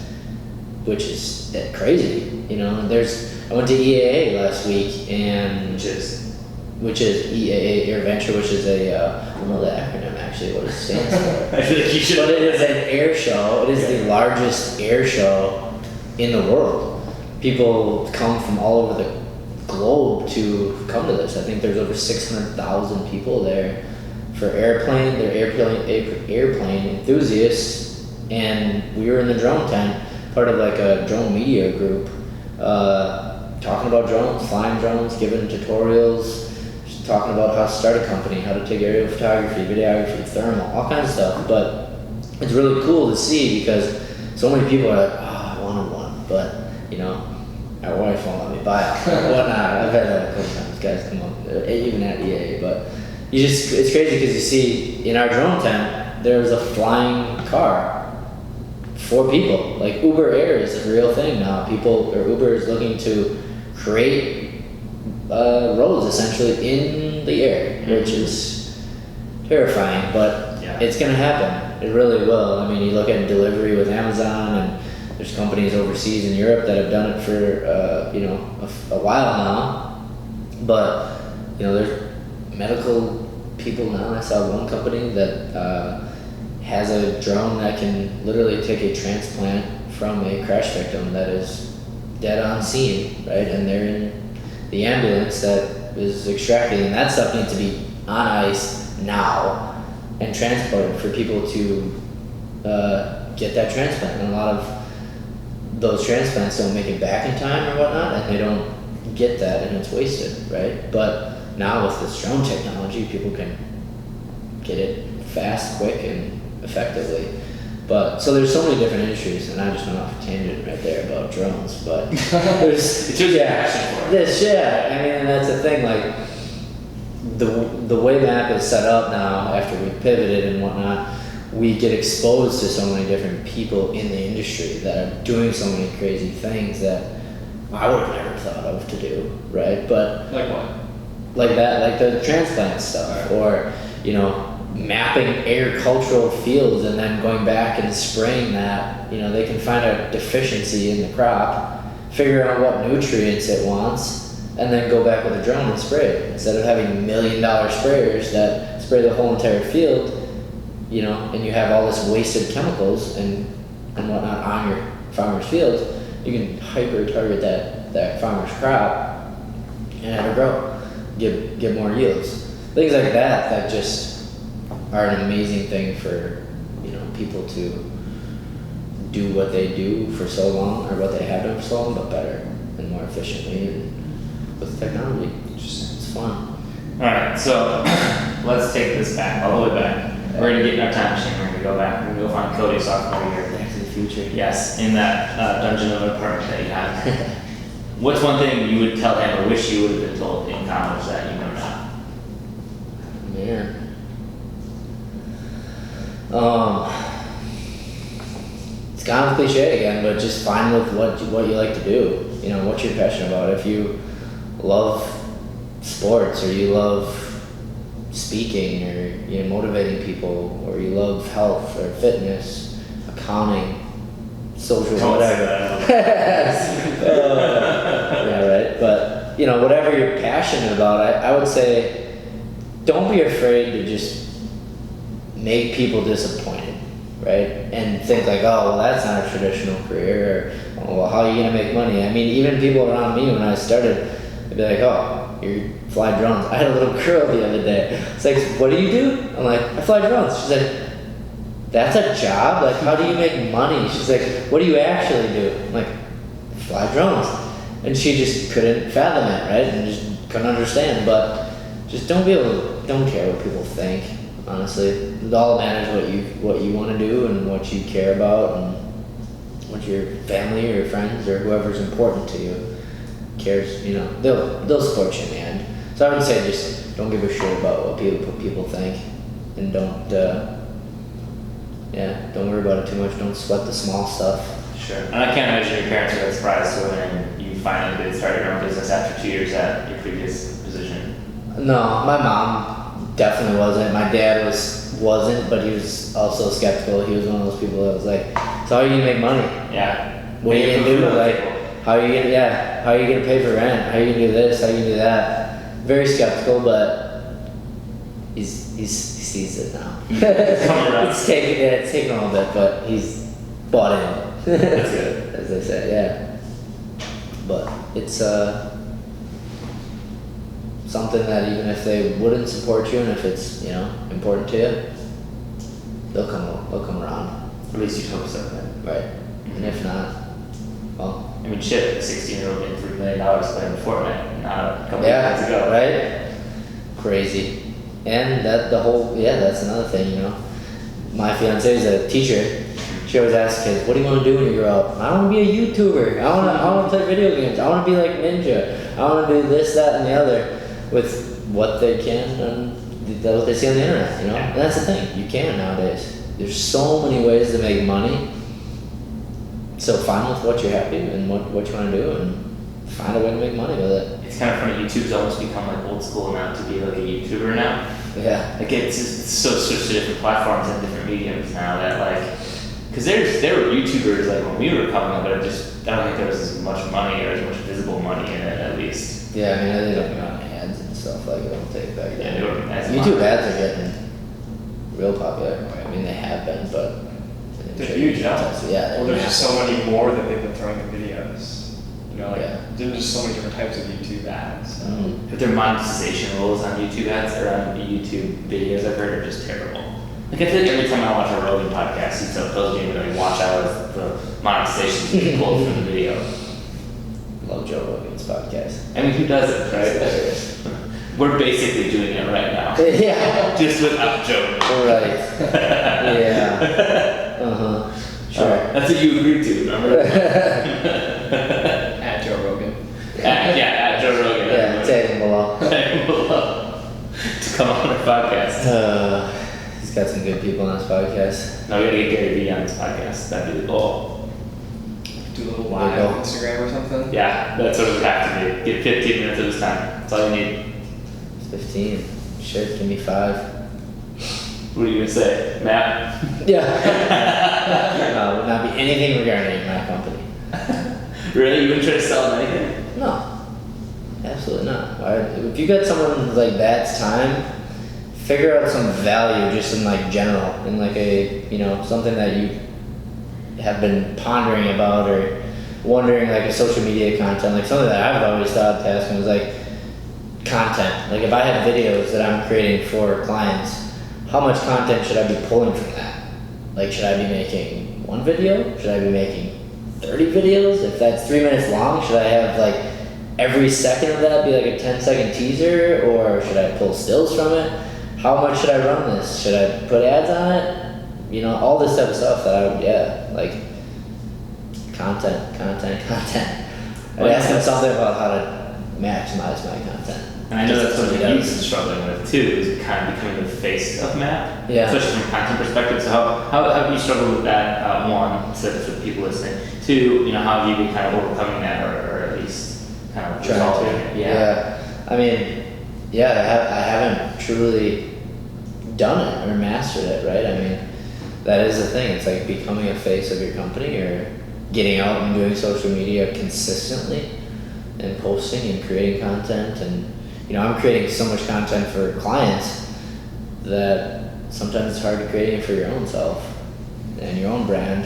Speaker 2: which is crazy. I went to EAA last week, and which is EAA Air Venture, which is I don't know the acronym actually, what it stands for.
Speaker 1: I feel like you should.
Speaker 2: But it is an air show. It is the largest air show in the world. People come from all over the globe to come to this. I think there's over 600,000 people there for airplane enthusiasts, and we were in the drone tent, part of like a drone media group, talking about drones, flying drones, giving tutorials, just talking about how to start a company, how to take aerial photography, videography, thermal, all kinds of stuff. But it's really cool to see because so many people are like, I wanted one, but my wife won't let me buy it. Whatnot. I've had that a couple times, guys come up, even at EA, but it's crazy because you see in our drone tent, there's a flying car for people. Like Uber Air is a real thing now. Uber is looking to create roads essentially in the air, which is terrifying, but it's going to happen. It really will. I mean, you look at delivery with Amazon, and there's companies overseas in Europe that have done it for a while now. But there's medical people now. I saw one company that has a drone that can literally take a transplant from a crash victim that is dead on scene, right? And they're in the ambulance that is extracting, and that stuff needs to be on ice now and transported for people to get that transplant. And a lot of those transplants don't make it back in time or whatnot, and they don't get that, and it's wasted, right? But now with this drone technology, people can get it fast, quick, and effectively. But so there's so many different industries, and I just went off a tangent right there about drones, but there's
Speaker 1: it's just passion for it.
Speaker 2: I mean, and that's the thing, like the way MAP is set up now, after we pivoted and whatnot, we get exposed to so many different people in the industry that are doing so many crazy things that I would have never thought of to do, right? But
Speaker 3: like what?
Speaker 2: Like that, like the transplant stuff, or mapping agricultural fields and then going back and spraying that. They can find a deficiency in the crop, figure out what nutrients it wants, and then go back with a drone and spray it. Instead of having $1 million sprayers that spray the whole entire field, and you have all this wasted chemicals and whatnot on your farmer's field, you can hyper target that farmer's crop and have it grow, get more yields. Things like that just are an amazing thing for people to do what they do for so long, or what they have done for so long, but better and more efficiently and with technology. It's fun.
Speaker 1: Alright, so let's take this back, all the way back. We're gonna get in our time machine. We're gonna go back. We're gonna go find Cody sophomore year.
Speaker 2: Back to the future.
Speaker 1: Yes, in that dungeon of an apartment that you have. What's one thing you would tell him or wish you would have been told in college that you know now?
Speaker 2: Man. It's kind of cliche again, but just find with what you like to do. You know, what you're passionate about. If you love sports, or you love speaking, or you're motivating people, or you love health or fitness, accounting, social, whatever. Yeah, right. But you know, whatever you're passionate about, I would say, don't be afraid to just make people disappointed, right? And think like, oh, well, that's not a traditional career, or oh, well, how are you gonna make money? I mean, even people around me when I started, they'd be like, oh, you fly drones. I had a little girl the other day. It's like, what do you do? I'm like, I fly drones. She's like, that's a job? Like, how do you make money? She's like, what do you actually do? I'm like, fly drones. And she just couldn't fathom it, right? And just couldn't understand. But just don't care what people think, honestly. It all matters what you want to do and what you care about, and what your family or your friends or whoever's important to you cares, you know, they'll support you in the end. So I would say just don't give a shit about what people think, and don't worry about it too much. Don't sweat the small stuff.
Speaker 1: Sure. And I can't imagine your parents were that surprised when you finally did start your own business after 2 years at your previous position.
Speaker 2: No, my mom definitely wasn't. My dad wasn't, but he was also skeptical. He was one of those people that was like, so how are you gonna make money?
Speaker 1: Yeah.
Speaker 2: What are you gonna do? Like, how are you gonna pay for rent? How are you gonna do this? How are you gonna do that? Very skeptical, but he sees it now. It's taken a little bit, but he's bought in.
Speaker 1: That's good.
Speaker 2: As they say, yeah. But it's something that even if they wouldn't support you, and if it's, you know, important to you, they'll come around.
Speaker 1: At least you'd hope so, then.
Speaker 2: Right. And if not, well.
Speaker 1: I mean, shit, a 16-year-old made $3 million playing Fortnite not a couple
Speaker 2: of
Speaker 1: months ago.
Speaker 2: Right? Crazy. And that's another thing, you know. My fiance is a teacher. She always asks kids, what do you want to do when you grow up? I want to be a YouTuber. I want to play video games. I want to be like Ninja. I want to do this, that, and the other with what they can and what they see on the internet, you know? And that's the thing. You can nowadays. There's so many ways to make money. So find with what you're happy and what you want to do, and find a way to make money with it.
Speaker 1: It's kind of funny. YouTube's almost become like old school now to be like a YouTuber now.
Speaker 2: Yeah.
Speaker 1: Like it's so switched to different platforms and different mediums now that like, because there were YouTubers like when we were coming up, but I don't think there was as much money or as much visible money in it at least.
Speaker 2: Yeah, I mean, they don't go on ads and stuff like it. Don't take back.
Speaker 1: Yeah, they were as
Speaker 2: YouTube ads are getting real popular. I mean, they have been, but
Speaker 3: they're huge now.
Speaker 2: Yeah.
Speaker 3: Well, there's just so many more that they've been throwing in videos. You know, like there's just so many different types of YouTube ads.
Speaker 1: But their monetization rules on YouTube ads or on YouTube videos I've heard are just terrible. Like I feel like every time I watch a Rogan podcast, he tells me to like watch out of the monetization you pulled from the video.
Speaker 2: Love Joe Rogan's podcast.
Speaker 1: I mean, who doesn't, right? We're basically doing it right now.
Speaker 2: Yeah.
Speaker 1: Just without Joe.
Speaker 2: Right. Yeah. Sure.
Speaker 1: That's what you agreed to, remember?
Speaker 3: At Joe Rogan.
Speaker 1: At Joe Rogan.
Speaker 2: Yeah, tag him below.
Speaker 1: Tag him below. To come on our podcast.
Speaker 2: He's got some good people on his podcast.
Speaker 1: No, we gotta get Gary Vee on this podcast. That'd be the goal.
Speaker 3: Do a little live on Instagram or something?
Speaker 1: Yeah, that's what it would have to be. Get 15 minutes of his time. That's all you need.
Speaker 2: 15. Shit, give me 5.
Speaker 1: What are you gonna say, Matt?
Speaker 2: Yeah. No, would not be anything regarding my company.
Speaker 1: Really? You wouldn't try to sell them anything?
Speaker 2: No. Absolutely not. If you got someone like that's time, figure out some value just in like general, in like a, you know, something that you have been pondering about or wondering, like a social media content, like something that I've always thought to ask was like content. Like if I have videos that I'm creating for clients, how much content should I be pulling from that? Like should I be making 1 video? Should I be making 30 videos? If that's 3 minutes long, should I have like every second of that be like a 10-second teaser, or should I pull stills from it? how much should I run this? Should I put ads on it? You know, all this type of stuff that like content. I'd ask them something about how to maximize my content.
Speaker 1: And I know that's something you've been struggling with too, is kind of becoming the face of Map, especially from a content perspective. So how have you struggled with that? One, so for the people listening. Two, you know, how have you been kind of overcoming that, or at least kind of resolving it?
Speaker 2: Yeah. I mean, I haven't truly done it or mastered it, right? I mean, that is the thing. It's like becoming a face of your company, or getting out and doing social media consistently and posting and creating content. And you know, I'm creating so much content for clients that sometimes it's hard to create it for your own self and your own brand.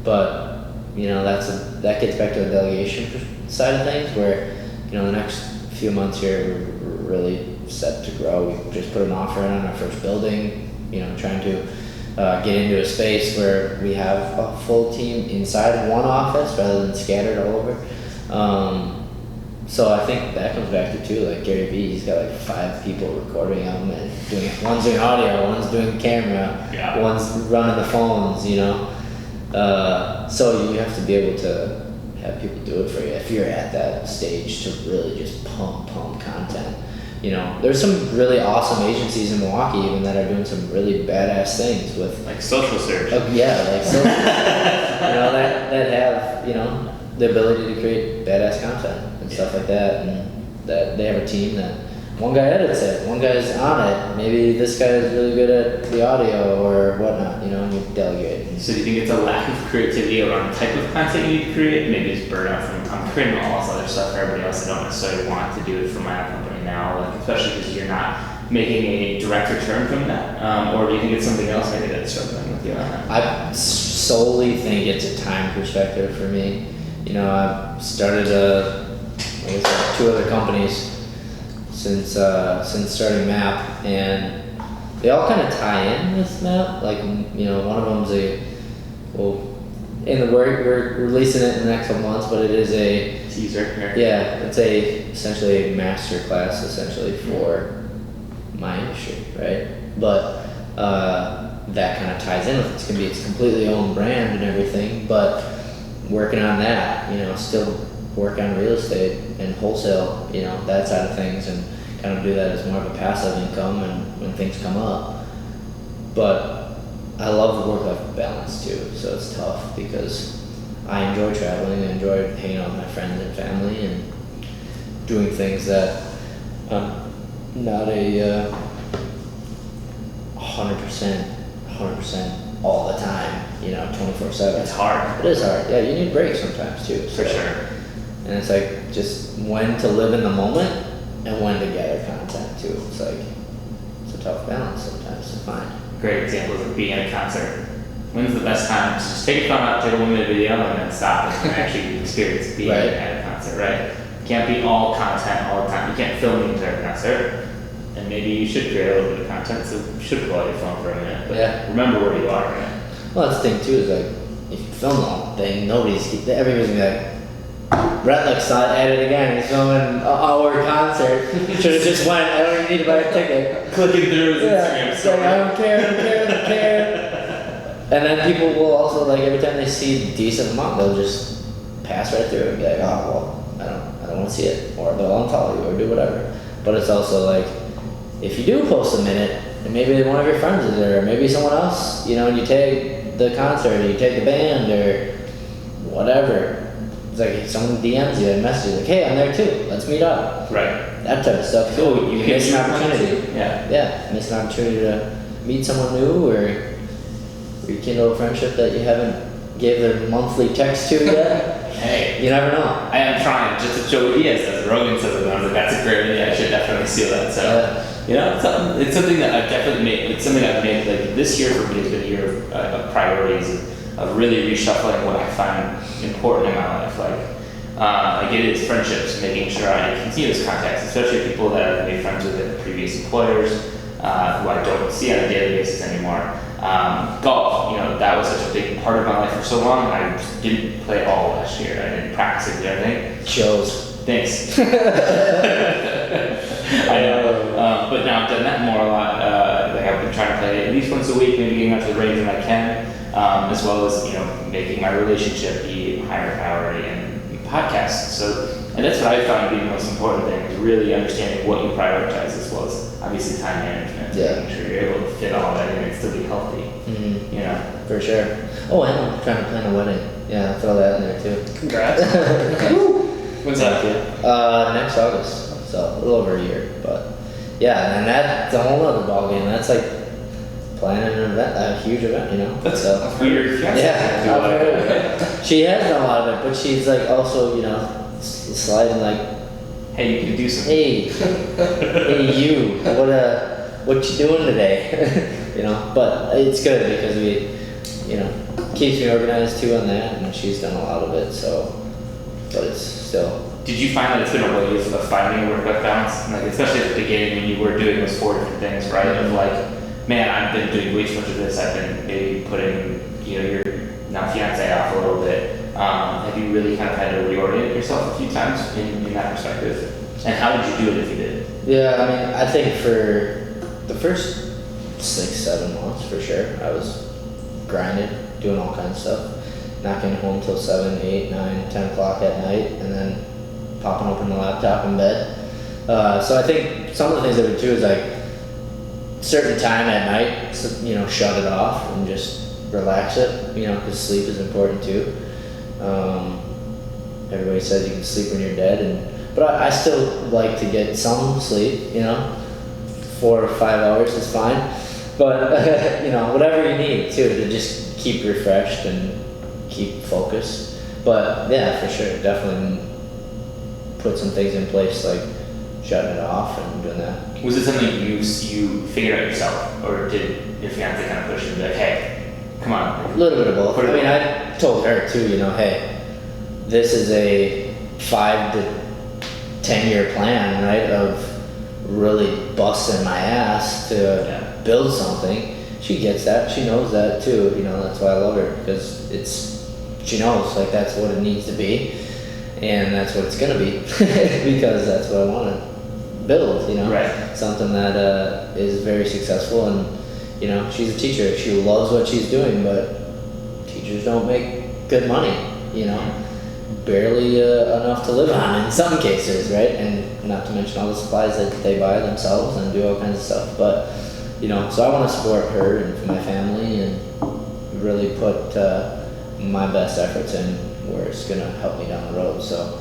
Speaker 2: But you know, that gets back to the delegation side of things, where you know, the next few months here we're really set to grow. We just put an offer in on our first building, you know, trying to get into a space where we have a full team inside one office rather than scattered all over. So I think that comes back to too, like Gary Vee, he's got like 5 people recording him and doing, one's doing audio, one's doing camera, one's running the phones, you know. So you have to be able to have people do it for you if you're at that stage to really just pump content. You know, there's some really awesome agencies in Milwaukee even that are doing some really badass things with
Speaker 1: like Social Surge.
Speaker 2: Like social, you know, that have, you know, the ability to create badass content and stuff like that, and that they have a team that one guy edits it, one guy's on it, maybe this guy is really good at the audio or whatnot, you know, and you delegate.
Speaker 1: So do you think it's a lack of creativity around the type of content you need to create? Maybe it's burnout from I'm creating all this other stuff for everybody else. I don't necessarily want to do it for my own company now, like especially because you're not making a direct return from that, or do you think it's something else maybe that's struggling with you on that?
Speaker 2: I solely think it's a time perspective for me. You know, I've started 2 other companies since starting Map, and they all kind of tie in with Map. Like, you know, one of them's in the work, we're releasing it in the next couple months, but it is a
Speaker 1: teaser here.
Speaker 2: Yeah, it's essentially a master class essentially for my industry, right? But that kind of ties in with it. It's gonna be its completely own brand and everything, but working on that, you know, still work on real estate and wholesale, you know, that side of things, and kind of do that as more of a passive income and when things come up. But I love the work-life balance too, so it's tough because I enjoy traveling, I enjoy hanging out with my friends and family and doing things that I'm not a 100% all the time, you know, 24/7.
Speaker 1: It's hard.
Speaker 2: It is hard. Yeah, you need breaks sometimes too.
Speaker 1: For sure.
Speaker 2: And it's like just when to live in the moment and when to gather content too. It's like it's a tough balance sometimes to find.
Speaker 1: Great examples of being at a concert. When's the best time to just take a phone out, take a 1-minute video, and then stop and actually experience being at a concert, right? You can't be all content all the time. You can't film the entire concert. And maybe you should create a little bit of content, so you should pull out your phone for a minute. But remember where you are, right?
Speaker 2: Well, that's the thing too, is like, if you film the whole thing, everybody's gonna be like, Retlich at it again, he's filming an hour concert. Should've just went, I don't even need to buy a ticket.
Speaker 1: Clicking through his Instagram story.
Speaker 2: Like, I don't care. And then people will also, like, every time they see a decent amount, they'll just pass right through and be like, oh, well, I don't want to see it. Or they'll unfollow you or do whatever. But it's also like, if you do post a minute, and maybe one of your friends is there, or maybe someone else, you know, and you take the concert, or you take the band, or whatever. It's like if someone DMs you and messages you, like, hey, I'm there too, let's meet up.
Speaker 1: Right.
Speaker 2: That type of stuff.
Speaker 1: So you
Speaker 2: miss an opportunity.
Speaker 1: Yeah,
Speaker 2: miss an opportunity to meet someone new, or rekindle a friendship that you haven't gave their monthly text to yet.
Speaker 1: Hey.
Speaker 2: You never know.
Speaker 1: I am trying, just as Joey Diaz does, Rogan says it, and I was like, that's a great idea, I should definitely steal that. So, you know, it's something that I've definitely made, it's something I've made, like, this year for me has been a year of priorities, of really reshuffling what I find important in my life. Like it is friendships, making sure I continue those contacts, especially people that I've made friends with at previous employers, who I don't see on a daily basis anymore. Golf, you know, that was such a big part of my life for so long. I didn't play all last year. I didn't practice it, everything.
Speaker 2: Shows.
Speaker 1: Thanks. I know. But now I've done that more a lot. Like I've been trying to play at least once a week, maybe getting out to the range when I can, as well as making my relationship be higher priority and podcast. So, and that's what I found to be the most important thing, is really understanding what you prioritize, as well as obviously time management.
Speaker 2: Yeah.
Speaker 1: Making sure you're able to fit all that in and still be healthy.
Speaker 2: Mm-hmm. For sure. Oh, and I'm trying to plan a wedding. Yeah, I'll throw that in there too.
Speaker 3: Congrats. When's that?
Speaker 2: Next August. So a little over a year, but yeah, and that's a whole other ballgame. That's like planning an event, a huge event,
Speaker 1: That's
Speaker 2: so.
Speaker 1: weird.
Speaker 2: Yeah, I've heard of it. She has done a lot of it, but she's like also, sliding like,
Speaker 1: hey, you can do something.
Speaker 2: hey you, what you doing today? But it's good because we, keeps me organized too on that, and she's done a lot of it, so, but it's still.
Speaker 1: Did you find that it's been a way of finding a work-life balance? Like, especially at the beginning when you were doing those 4 different things, right? Of like, man, I've been doing way too much of this. I've been maybe putting, your now fiance off a little bit. Have you really kind of had to reorient yourself a few times in that perspective? And how did you do it if you did?
Speaker 2: Yeah, I mean, I think for the first 6-7 months, for sure, I was grinding, doing all kinds of stuff, not getting home till 7, 8, 9, 10 o'clock at night, and then popping open the laptop in bed. So I think some of the things I would do is like certain time at night, shut it off and just relax it, because sleep is important too. Everybody says you can sleep when you're dead, but I still like to get some sleep, 4 or 5 hours is fine. But, whatever you need too, to just keep refreshed and keep focused. But yeah, for sure, definitely put some things in place like shutting it off and doing that.
Speaker 1: Was it something you figured out yourself, or did your fiance kind of push you and be like, hey, come on?
Speaker 2: A little bit of both. I mean, I told her too, hey, this is a 5 to 10 year plan, right, of really busting my ass to build something. She gets that. She knows that too. That's why I love her, because she knows like that's what it needs to be, and that's what it's gonna be, because that's what I want to build.
Speaker 1: Right.
Speaker 2: Something that is very successful, and she's a teacher. She loves what she's doing, but teachers don't make good money. Barely enough to live on in some cases, right? And not to mention all the supplies that they buy themselves and do all kinds of stuff. But so I want to support her and my family and really put my best efforts in where it's gonna help me down the road. So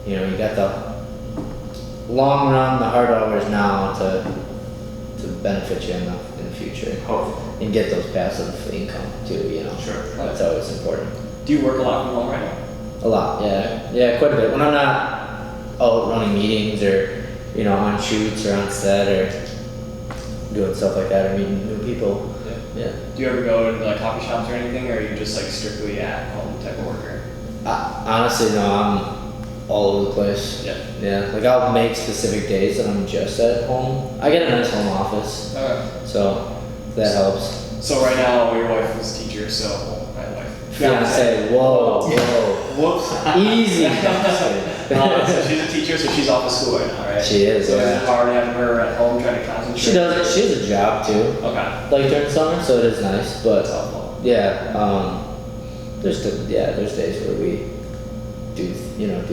Speaker 2: you got the long run, the hard hours now to benefit you in the future.
Speaker 1: Hopefully.
Speaker 2: And get those passive income too.
Speaker 1: Sure.
Speaker 2: That's always important.
Speaker 3: Do you work a lot from home right now?
Speaker 2: A lot, yeah, quite a bit. When I'm not out running meetings or on shoots or on set or doing stuff like that or meeting new people. Yeah.
Speaker 3: Do you ever go to like coffee shops or anything, or are you just like strictly at home type of worker?
Speaker 2: Honestly, no, I'm all over the place. Yeah. Like I'll make specific days that I'm just at home. I get a nice home office, so that helps.
Speaker 3: So right now your wife is a teacher, so my wife.
Speaker 2: Fiance, whoa.
Speaker 3: Whoops.
Speaker 2: Easy.
Speaker 3: So she's a teacher, so she's off of school right now, right?
Speaker 2: She is.
Speaker 3: So
Speaker 2: yeah.
Speaker 3: is it hard having her at home trying to concentrate?
Speaker 2: She does. She has a job too.
Speaker 3: Okay.
Speaker 2: Like during summer, so it is nice. But yeah, there's days where we do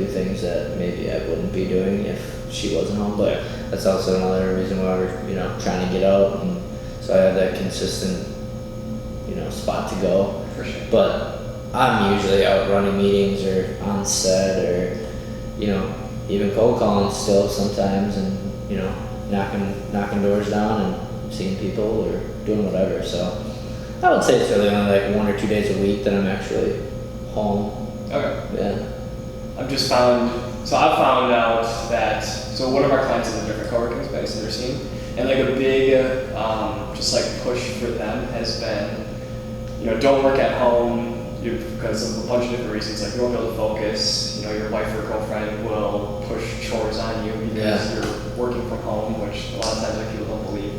Speaker 2: things that maybe I wouldn't be doing if she wasn't home. But that's also another reason why we're trying to get out, and so I have that consistent spot to go.
Speaker 3: For sure.
Speaker 2: But I'm usually out running meetings or on set or even cold calling still sometimes, and knocking doors down and seeing people or doing whatever. So I would say it's really only like 1 or 2 days a week that I'm actually home.
Speaker 3: Okay.
Speaker 2: Yeah.
Speaker 3: I've found out that one of our clients is a different co-working space in their scene, and like a big just like push for them has been don't work at home because of a bunch of different reasons. Like you won't be able to focus. Your wife or girlfriend will push chores on you because you're working from home, which a lot of times like people don't believe.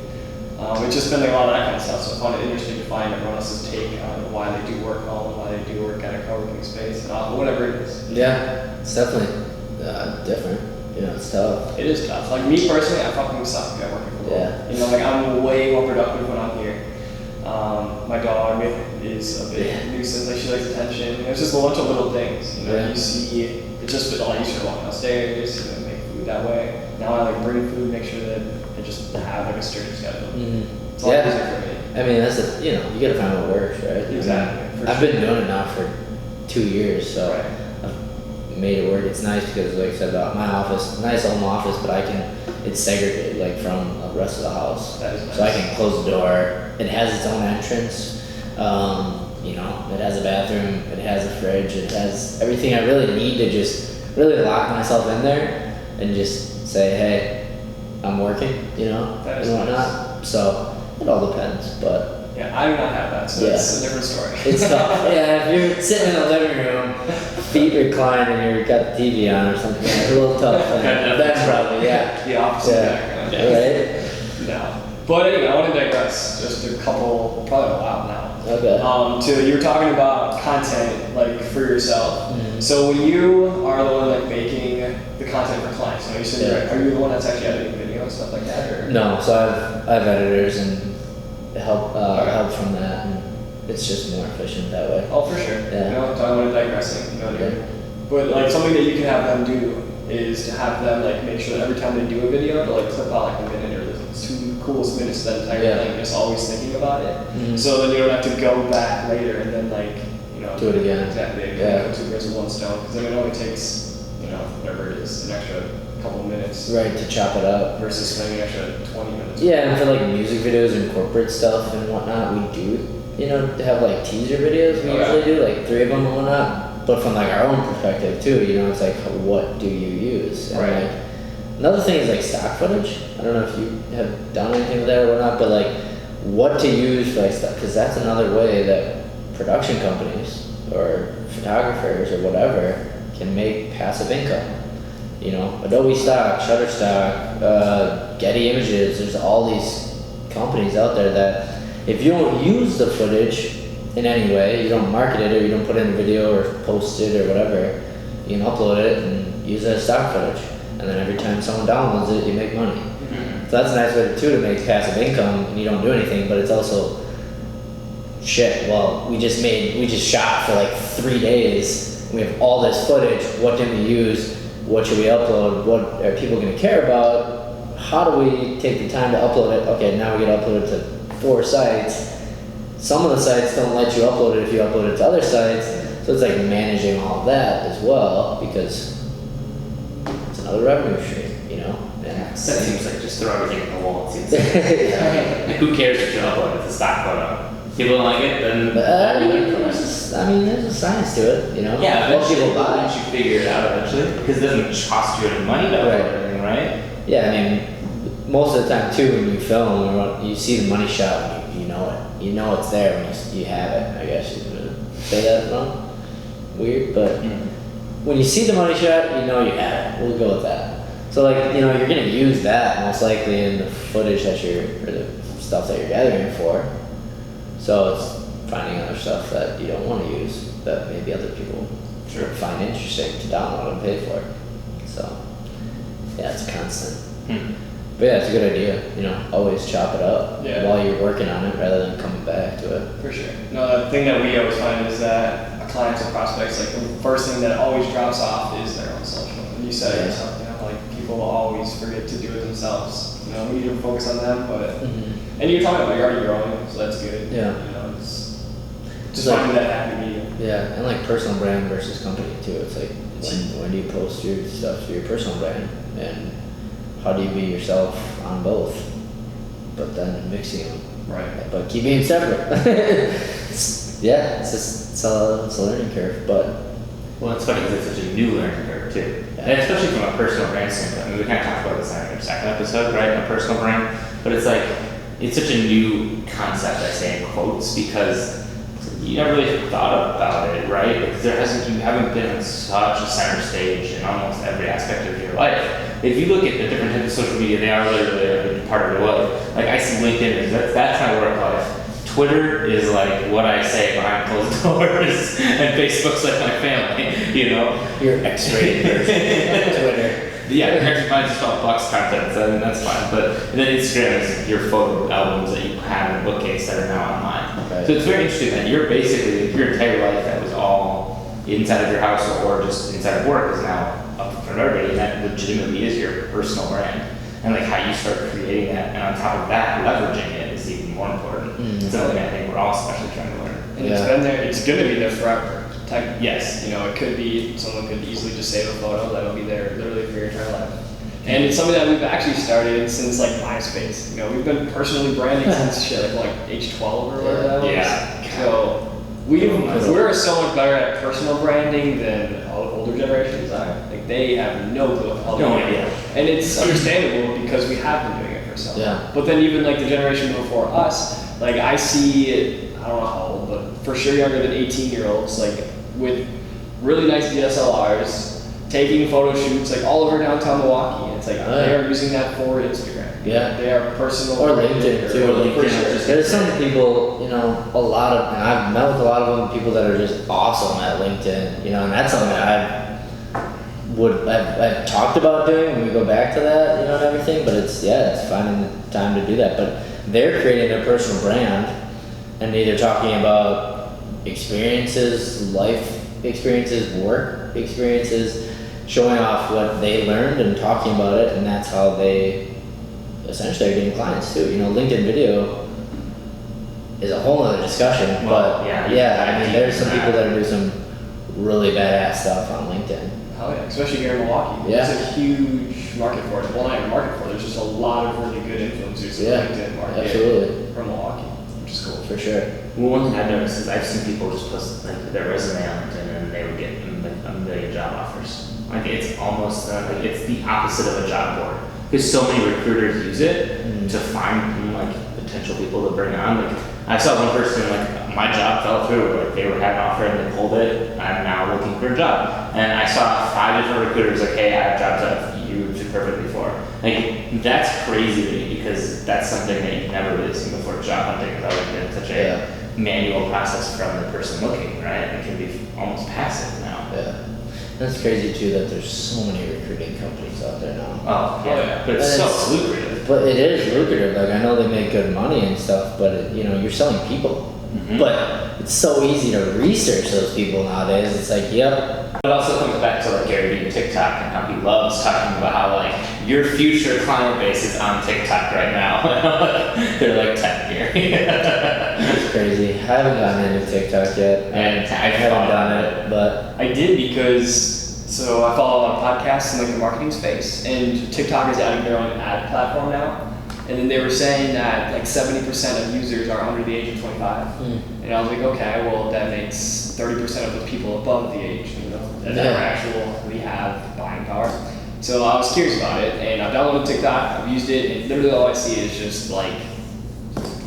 Speaker 3: It's just been like a lot of that kind of stuff. So I found it interesting to find everyone else's take on why they do work home and why they do work at a co-working space, whatever it is.
Speaker 2: Yeah, it's definitely different. it's tough.
Speaker 3: It is tough. Like me personally, I fucking suck at working from home.
Speaker 2: Yeah.
Speaker 3: You know, like I'm way more productive when I'm here. My dog is a big nuisance. Like she likes attention. It's just a bunch of little things. You know, you see, it's just a lot easier to walk downstairs, make food that way. Now I like bring food, make sure that I just have like a strict schedule.
Speaker 2: Mm-hmm.
Speaker 3: It's a lot easier for me.
Speaker 2: I mean, that's you gotta find what works, right?
Speaker 3: Exactly.
Speaker 2: I've been doing it now for 2 years, so I've made it work. It's nice because, like I said, my office, nice home office, but it's segregated like from the rest of the house.
Speaker 3: That is nice.
Speaker 2: So I can close the door. It has its own entrance. It has a bathroom. It has a fridge. It has everything I really need to just really lock myself in there and just say, hey, I'm working,
Speaker 3: that is
Speaker 2: and whatnot.
Speaker 3: Nice.
Speaker 2: So it all depends, but.
Speaker 3: Yeah, I do not have that, so it's a different story.
Speaker 2: It's tough. Yeah, if you're sitting in the living room, feet reclined, and you've got the TV on or something, it's a little tough. That's probably,
Speaker 3: the opposite background.
Speaker 2: Right?
Speaker 3: No. But anyway, I want to digress just a couple, probably a while now.
Speaker 2: Okay.
Speaker 3: You were talking about content, like, for yourself.
Speaker 2: Mm-hmm.
Speaker 3: So when you are the one, like, making the content for clients, you said are you the one that's actually editing video and stuff like that? Or?
Speaker 2: No, so I have editors and help from that, and it's just more efficient that way.
Speaker 3: Oh, for sure.
Speaker 2: Yeah.
Speaker 3: So I want to digress. But like something that you can have them do is to have them like make sure that every time they do a video, to like clip out like a minute or the 2 coolest minutes of that entire thing, just always thinking about it.
Speaker 2: Mm-hmm.
Speaker 3: So then you don't have to go back later and then like
Speaker 2: do it again.
Speaker 3: Exactly.
Speaker 2: Yeah.
Speaker 3: 2 birds with 1 stone, because then it only takes whatever it is, an extra couple minutes.
Speaker 2: Right, to chop it up.
Speaker 3: Versus spending an extra 20 minutes.
Speaker 2: Yeah, and for like music videos and corporate stuff and whatnot, we do, have like teaser videos we usually do, like 3 of them and whatnot. But from like our own perspective too, it's like, what do you use? And
Speaker 3: right.
Speaker 2: Like, another thing is like stock footage. I don't know if you have done anything with that or whatnot, but like what to use for like stuff, because that's another way that production companies or photographers or whatever can make passive income. Adobe Stock, Shutterstock, Getty Images, there's all these companies out there that if you don't use the footage in any way, you don't market it or you don't put it in a video or post it or whatever, you can upload it and use it as stock footage. And then every time someone downloads it, you make money. Mm-hmm. So that's a nice way too to make passive income, and you don't do anything, but it's also, we just shot for like 3 days, we have all this footage, what did we use? What should we upload? What are people going to care about? How do we take the time to upload it? Okay, now we get uploaded to 4 sites. Some of the sites don't let you upload it if you upload it to other sites. So it's like managing all of that as well, because it's another revenue stream,
Speaker 1: That seems like just throw everything at the wall. It seems like, who cares if you upload it to stock photo? People don't like it, then
Speaker 2: there's a science to it,
Speaker 1: Yeah,
Speaker 2: what people buy.
Speaker 1: Once you figure it out eventually, because it doesn't cost you any money to upload anything, right?
Speaker 2: Yeah, most of the time too, when you film, you see the money shot, and you know it. You know it's there when you have it. I guess you could say that wrong. Weird, but when you see the money shot, you know you have it. We'll go with that. So like, you're gonna use that most likely in the footage or the stuff that you're gathering for. So it's finding other stuff that you don't want to use that maybe other people find interesting to download and pay for. So yeah, it's constant. But yeah, it's a good idea. Always chop it up while you're working on it rather than coming back to it.
Speaker 3: For sure. No, the thing that we always find is that clients and prospects, like the first thing that always drops off is their own social. And you said it yourself, like people always forget to do it themselves. We need to focus on them, but and you're talking about you're already growing, so that's good.
Speaker 2: Yeah.
Speaker 3: Just finding that happy medium.
Speaker 2: Yeah, and like personal brand versus company too. It's like when do you post your stuff to your personal brand, and how do you be yourself on both, but then mixing them.
Speaker 3: Right.
Speaker 2: But keeping it separate. It's a learning curve, but.
Speaker 1: Well, it's funny because it's such a new learning curve too, and especially from a personal brand standpoint. We kind of talked about this in our second episode, right? A personal brand, but it's like it's such a new concept. I say in quotes because you never really thought about it, right? Because you haven't been on such a center stage in almost every aspect of your life. If you look at the different types of social media, they are literally a part of your life. Like I see LinkedIn, that's my work life. Twitter is like what I say behind closed doors, and Facebook's like my family,
Speaker 2: Your X-rated version of Twitter.
Speaker 1: Yeah, actually mine just called Bucks content, so I mean, that's fine. But then Instagram is your photo albums that you have in a bookcase that are now online. Okay. So it's very interesting that you're basically, your entire life that was all inside of your house or just inside of work is now up for everybody, and that legitimately is your personal brand. And like how you start creating that, and on top of that, leveraging it is even more important. It's something I think we're all especially trying to learn.
Speaker 3: And it's been there, it's gonna be there forever.
Speaker 1: Yes.
Speaker 3: You know, it could be, someone could easily just save a photo that'll be there literally for your entire life. And it's something that we've actually started since like MySpace. You know, we've been personally branding since shit, like age 12 or whatever that was.
Speaker 1: Yeah.
Speaker 3: So we're so much better at personal branding than all the older generations are. Like they have no clue how to do it. And it's understandable because we have been doing it for so long.
Speaker 2: Yeah.
Speaker 3: But then even like the generation before us, like I see it, I don't know how old, but for sure younger than 18-year-olds, like with really nice DSLRs, taking photo shoots like all over downtown Milwaukee. It's like they are using that for Instagram.
Speaker 2: Yeah.
Speaker 3: They are personal.
Speaker 2: Or LinkedIn too. There's some people, you know, and I've met with a lot of them, people that are just awesome at LinkedIn, you know, and that's something that I've talked about doing when we go back to that, you know, and everything, but it's finding the time to do that. But they're creating their personal brand and either talking about experiences, life experiences, work experiences, showing off what they learned and talking about it, and that's how they essentially are getting clients too. You know, LinkedIn video is a whole other discussion, but I mean, there's some people that are doing some really badass stuff on LinkedIn.
Speaker 3: Oh yeah, especially here in Milwaukee.
Speaker 2: Yeah.
Speaker 3: There's a huge market for it. Well, not even market for it, there's just a lot of really good influencers in the LinkedIn market.
Speaker 2: Absolutely.
Speaker 3: From Milwaukee, which is cool.
Speaker 2: For sure.
Speaker 1: Well, one thing I've noticed is I've seen people just post like their resume on LinkedIn and they would get like a million job offers. Like it's almost like it's the opposite of a job board because so many recruiters use it to find like potential people to bring on. Like I saw one person like my job fell through, like they had an offer and they pulled it. I'm now looking for a job, and I saw 5 different recruiters like, hey, I have jobs that you would fit perfectly for. Like that's crazy to me because that's something that you've never really seen before. Job hunting has always been such a manual process from the person looking, right? It can be almost passive now.
Speaker 2: Yeah. That's crazy too that there's so many recruiting companies out there now.
Speaker 1: Oh yeah, but it's so lucrative.
Speaker 2: But it is lucrative. Like I know they make good money and stuff, but you know you're selling people. But it's so easy to research those people nowadays. It's like, yep.
Speaker 1: It also comes back to like Gary Vee and TikTok and how he loves talking about how like your future client base is on TikTok right now. They're like tech Gary.
Speaker 2: That's crazy. I haven't gotten into TikTok yet.
Speaker 1: And
Speaker 2: I haven't done it, but
Speaker 3: I did because so I follow a lot of podcasts in like the marketing space, and TikTok is adding their own ad platform now. And then they were saying that like 70% of users are under the age of 25. And I was like, okay, well that makes 30% of the people above the age, you know, that never actually have buying power. So I was curious about it, and I've downloaded TikTok, I've used it, and literally all I see is just like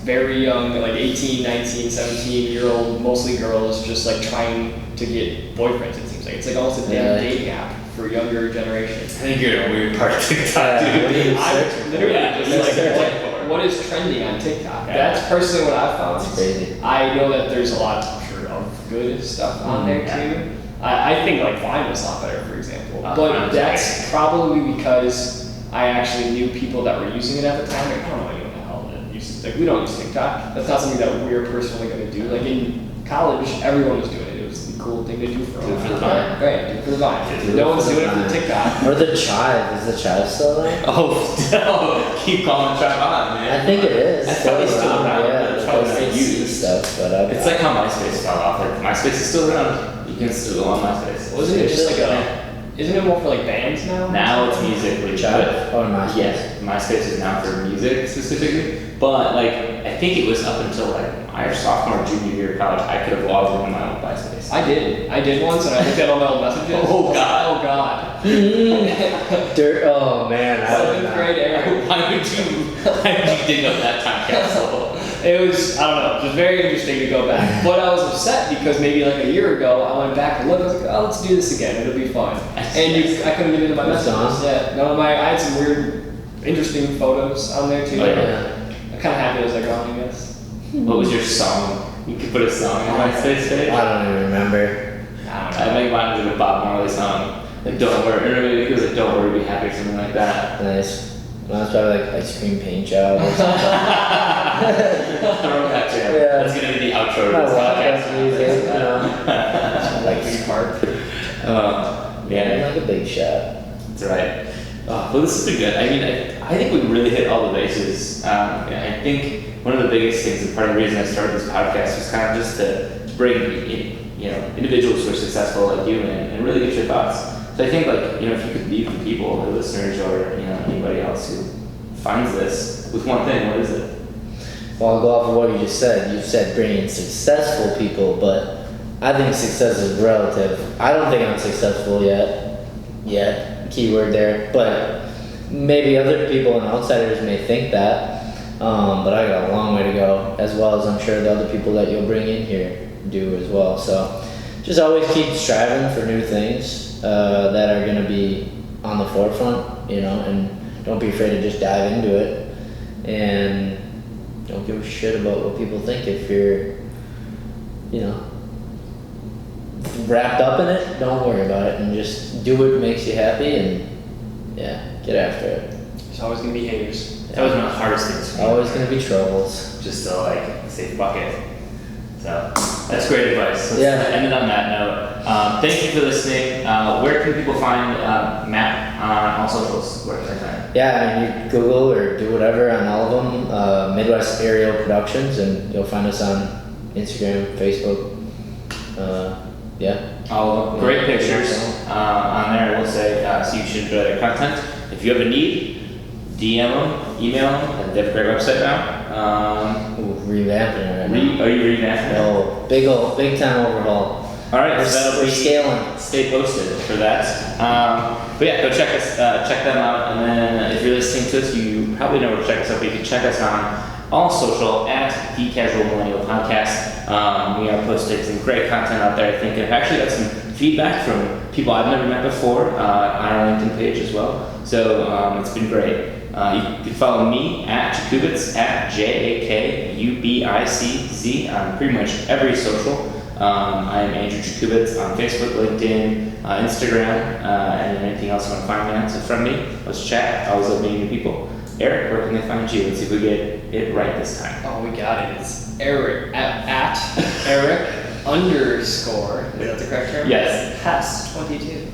Speaker 3: very young, like 18, 19, 17-year-old, mostly girls, just like trying to get boyfriends, it seems like. It's like almost a damn dating app for younger generations.
Speaker 1: I think you're in a weird part of TikTok, dude.
Speaker 3: I'm literally just like, what is trending on TikTok? That's personally what I've found.
Speaker 2: It's crazy.
Speaker 3: I know that there's a lot of good stuff on there too. I think like Vine was a lot better, for example. But that's probably because I actually knew people that were using it at the time. Like, I don't know anyone the hell that uses it. Like we don't use TikTok. That's not something that we're personally going to do. Like in college, everyone was doing it. It was the cool thing to do for a while. Right, do it for the Vine. No one's doing it for TikTok.
Speaker 2: Or the Chive. Is the Chive still there?
Speaker 1: Oh, keep calling Chive on, man.
Speaker 2: I think it is.
Speaker 1: That's probably still around.
Speaker 2: Yeah,
Speaker 1: probably
Speaker 2: use stuff, but
Speaker 1: it's like how MySpace fell off. Like MySpace is still around. You can still go on MySpace.
Speaker 3: Wasn't it just like isn't it more for like bands now?
Speaker 1: Now it's music, which
Speaker 2: Chive or MySpace?
Speaker 1: Yes, MySpace is now for music specifically. But like, I think it was up until like my sophomore, junior year of college, I could have logged in on my own MySpace.
Speaker 3: I did once, and I looked at all my old messages.
Speaker 1: Oh god.
Speaker 3: Oh god.
Speaker 2: Dirt. Oh man.
Speaker 3: 7th grade era.
Speaker 1: Why would you dig up that time capsule?
Speaker 3: It was, I don't know, just very interesting to go back. But I was upset because maybe like a year ago, I went back and looked, I was like, oh, let's do this again, it'll be fun. And I couldn't get into my messages. Yeah, no, I had some weird, interesting photos on there too.
Speaker 1: Oh, yeah.
Speaker 3: I'm kind of happy as I go on, I guess.
Speaker 1: What was your song? You could put a song on MySpace page?
Speaker 2: I don't even remember.
Speaker 1: I think mine was a Bob Marley song. Like, don't worry, or maybe it was like, don't worry, we happy or something like that.
Speaker 2: Nice. Well, that's probably like ice cream paint job or something.
Speaker 1: Throwback jam.
Speaker 2: Yeah.
Speaker 1: That's gonna be the outro to
Speaker 2: My
Speaker 1: this
Speaker 2: podcast
Speaker 1: podcast.
Speaker 2: music, you know.
Speaker 3: Like big part.
Speaker 2: Yeah, like a big shot.
Speaker 1: That's right. Well, this has been good. I mean, I think we really hit all the bases. I think one of the biggest things, and part of the reason I started this podcast, was kind of just to bring individuals who are successful like you and really get your thoughts. So I think if you could leave the people, the listeners, or anybody else who finds this with one thing, what is it?
Speaker 2: Well, I'll go off of what you just said. You said bringing successful people, but I think success is relative. I don't think I'm successful yet. Keyword there. But maybe other people and outsiders may think that. But I got a long way to go, as well as I'm sure the other people that you'll bring in here do as well. So just always keep striving for new things that are going to be on the forefront, and don't be afraid to just dive into it. And don't give a shit about what people think. If you're, wrapped up in it, don't worry about it, and just do what makes you happy, and get after it.
Speaker 3: There's always gonna be haters.
Speaker 1: That was one of the hardest things.
Speaker 2: Always gonna be troubles.
Speaker 1: Just to say fuck it. So that's great advice. Let's end it on that note. Thank you for listening. Where can people find Matt on all socials? Where can they find him?
Speaker 2: Yeah, you Google or do whatever on all of them, Midwest Aerial Productions, and you'll find us on Instagram, Facebook.
Speaker 1: All of them. Great pictures on there. I will say, so you should enjoy their content. If you have a need, DM them, email them, and they have a great website now.
Speaker 2: Revamping it right now.
Speaker 1: Are you revamping it?
Speaker 2: Oh, big time overhaul.
Speaker 1: All right, so that'll
Speaker 2: We're
Speaker 1: be
Speaker 2: scaling.
Speaker 1: Stay posted for that. But go check them out, and then if you're listening to us, you probably know where to check us out. But you can check us on all social at the Casual Millennial Podcast. We are posting some great content out there. I think I've actually got some feedback from people I've never met before on our LinkedIn page as well. So it's been great. You can follow me at Jakubitz at JAKUBICZ on pretty much every social. I am Andrew Jakubitz on Facebook, LinkedIn, Instagram, and anything else you want to find me on. So from me, let's chat. I always love meeting new people. Eric, where can they find you? Let's see if we get it right this time.
Speaker 3: Oh, we got it. It's Eric at Eric _. Is that the correct term?
Speaker 1: Yes.
Speaker 3: Hess 22.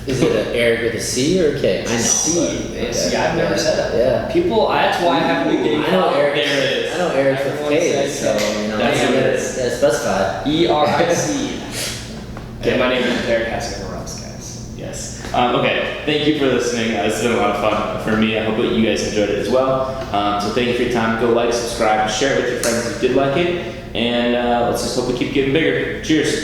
Speaker 2: Is it an Eric with a C or a K? I know.
Speaker 3: See, I've never said that.
Speaker 2: Yeah.
Speaker 3: People, that's why I haven't been getting
Speaker 2: I know Eric.
Speaker 1: There it is.
Speaker 2: I know Eric with
Speaker 3: Everyone
Speaker 2: K,
Speaker 3: says
Speaker 2: so
Speaker 1: That's what it is.
Speaker 2: that's specified.
Speaker 3: ERIC. Okay, my name is Eric Hassinger Ross, guys.
Speaker 1: Yes. Okay, thank you for listening. This has been a lot of fun for me. I hope that you guys enjoyed it as well. So thank you for your time. Go like, subscribe, share it with your friends who did like it. And let's just hope we keep getting bigger. Cheers.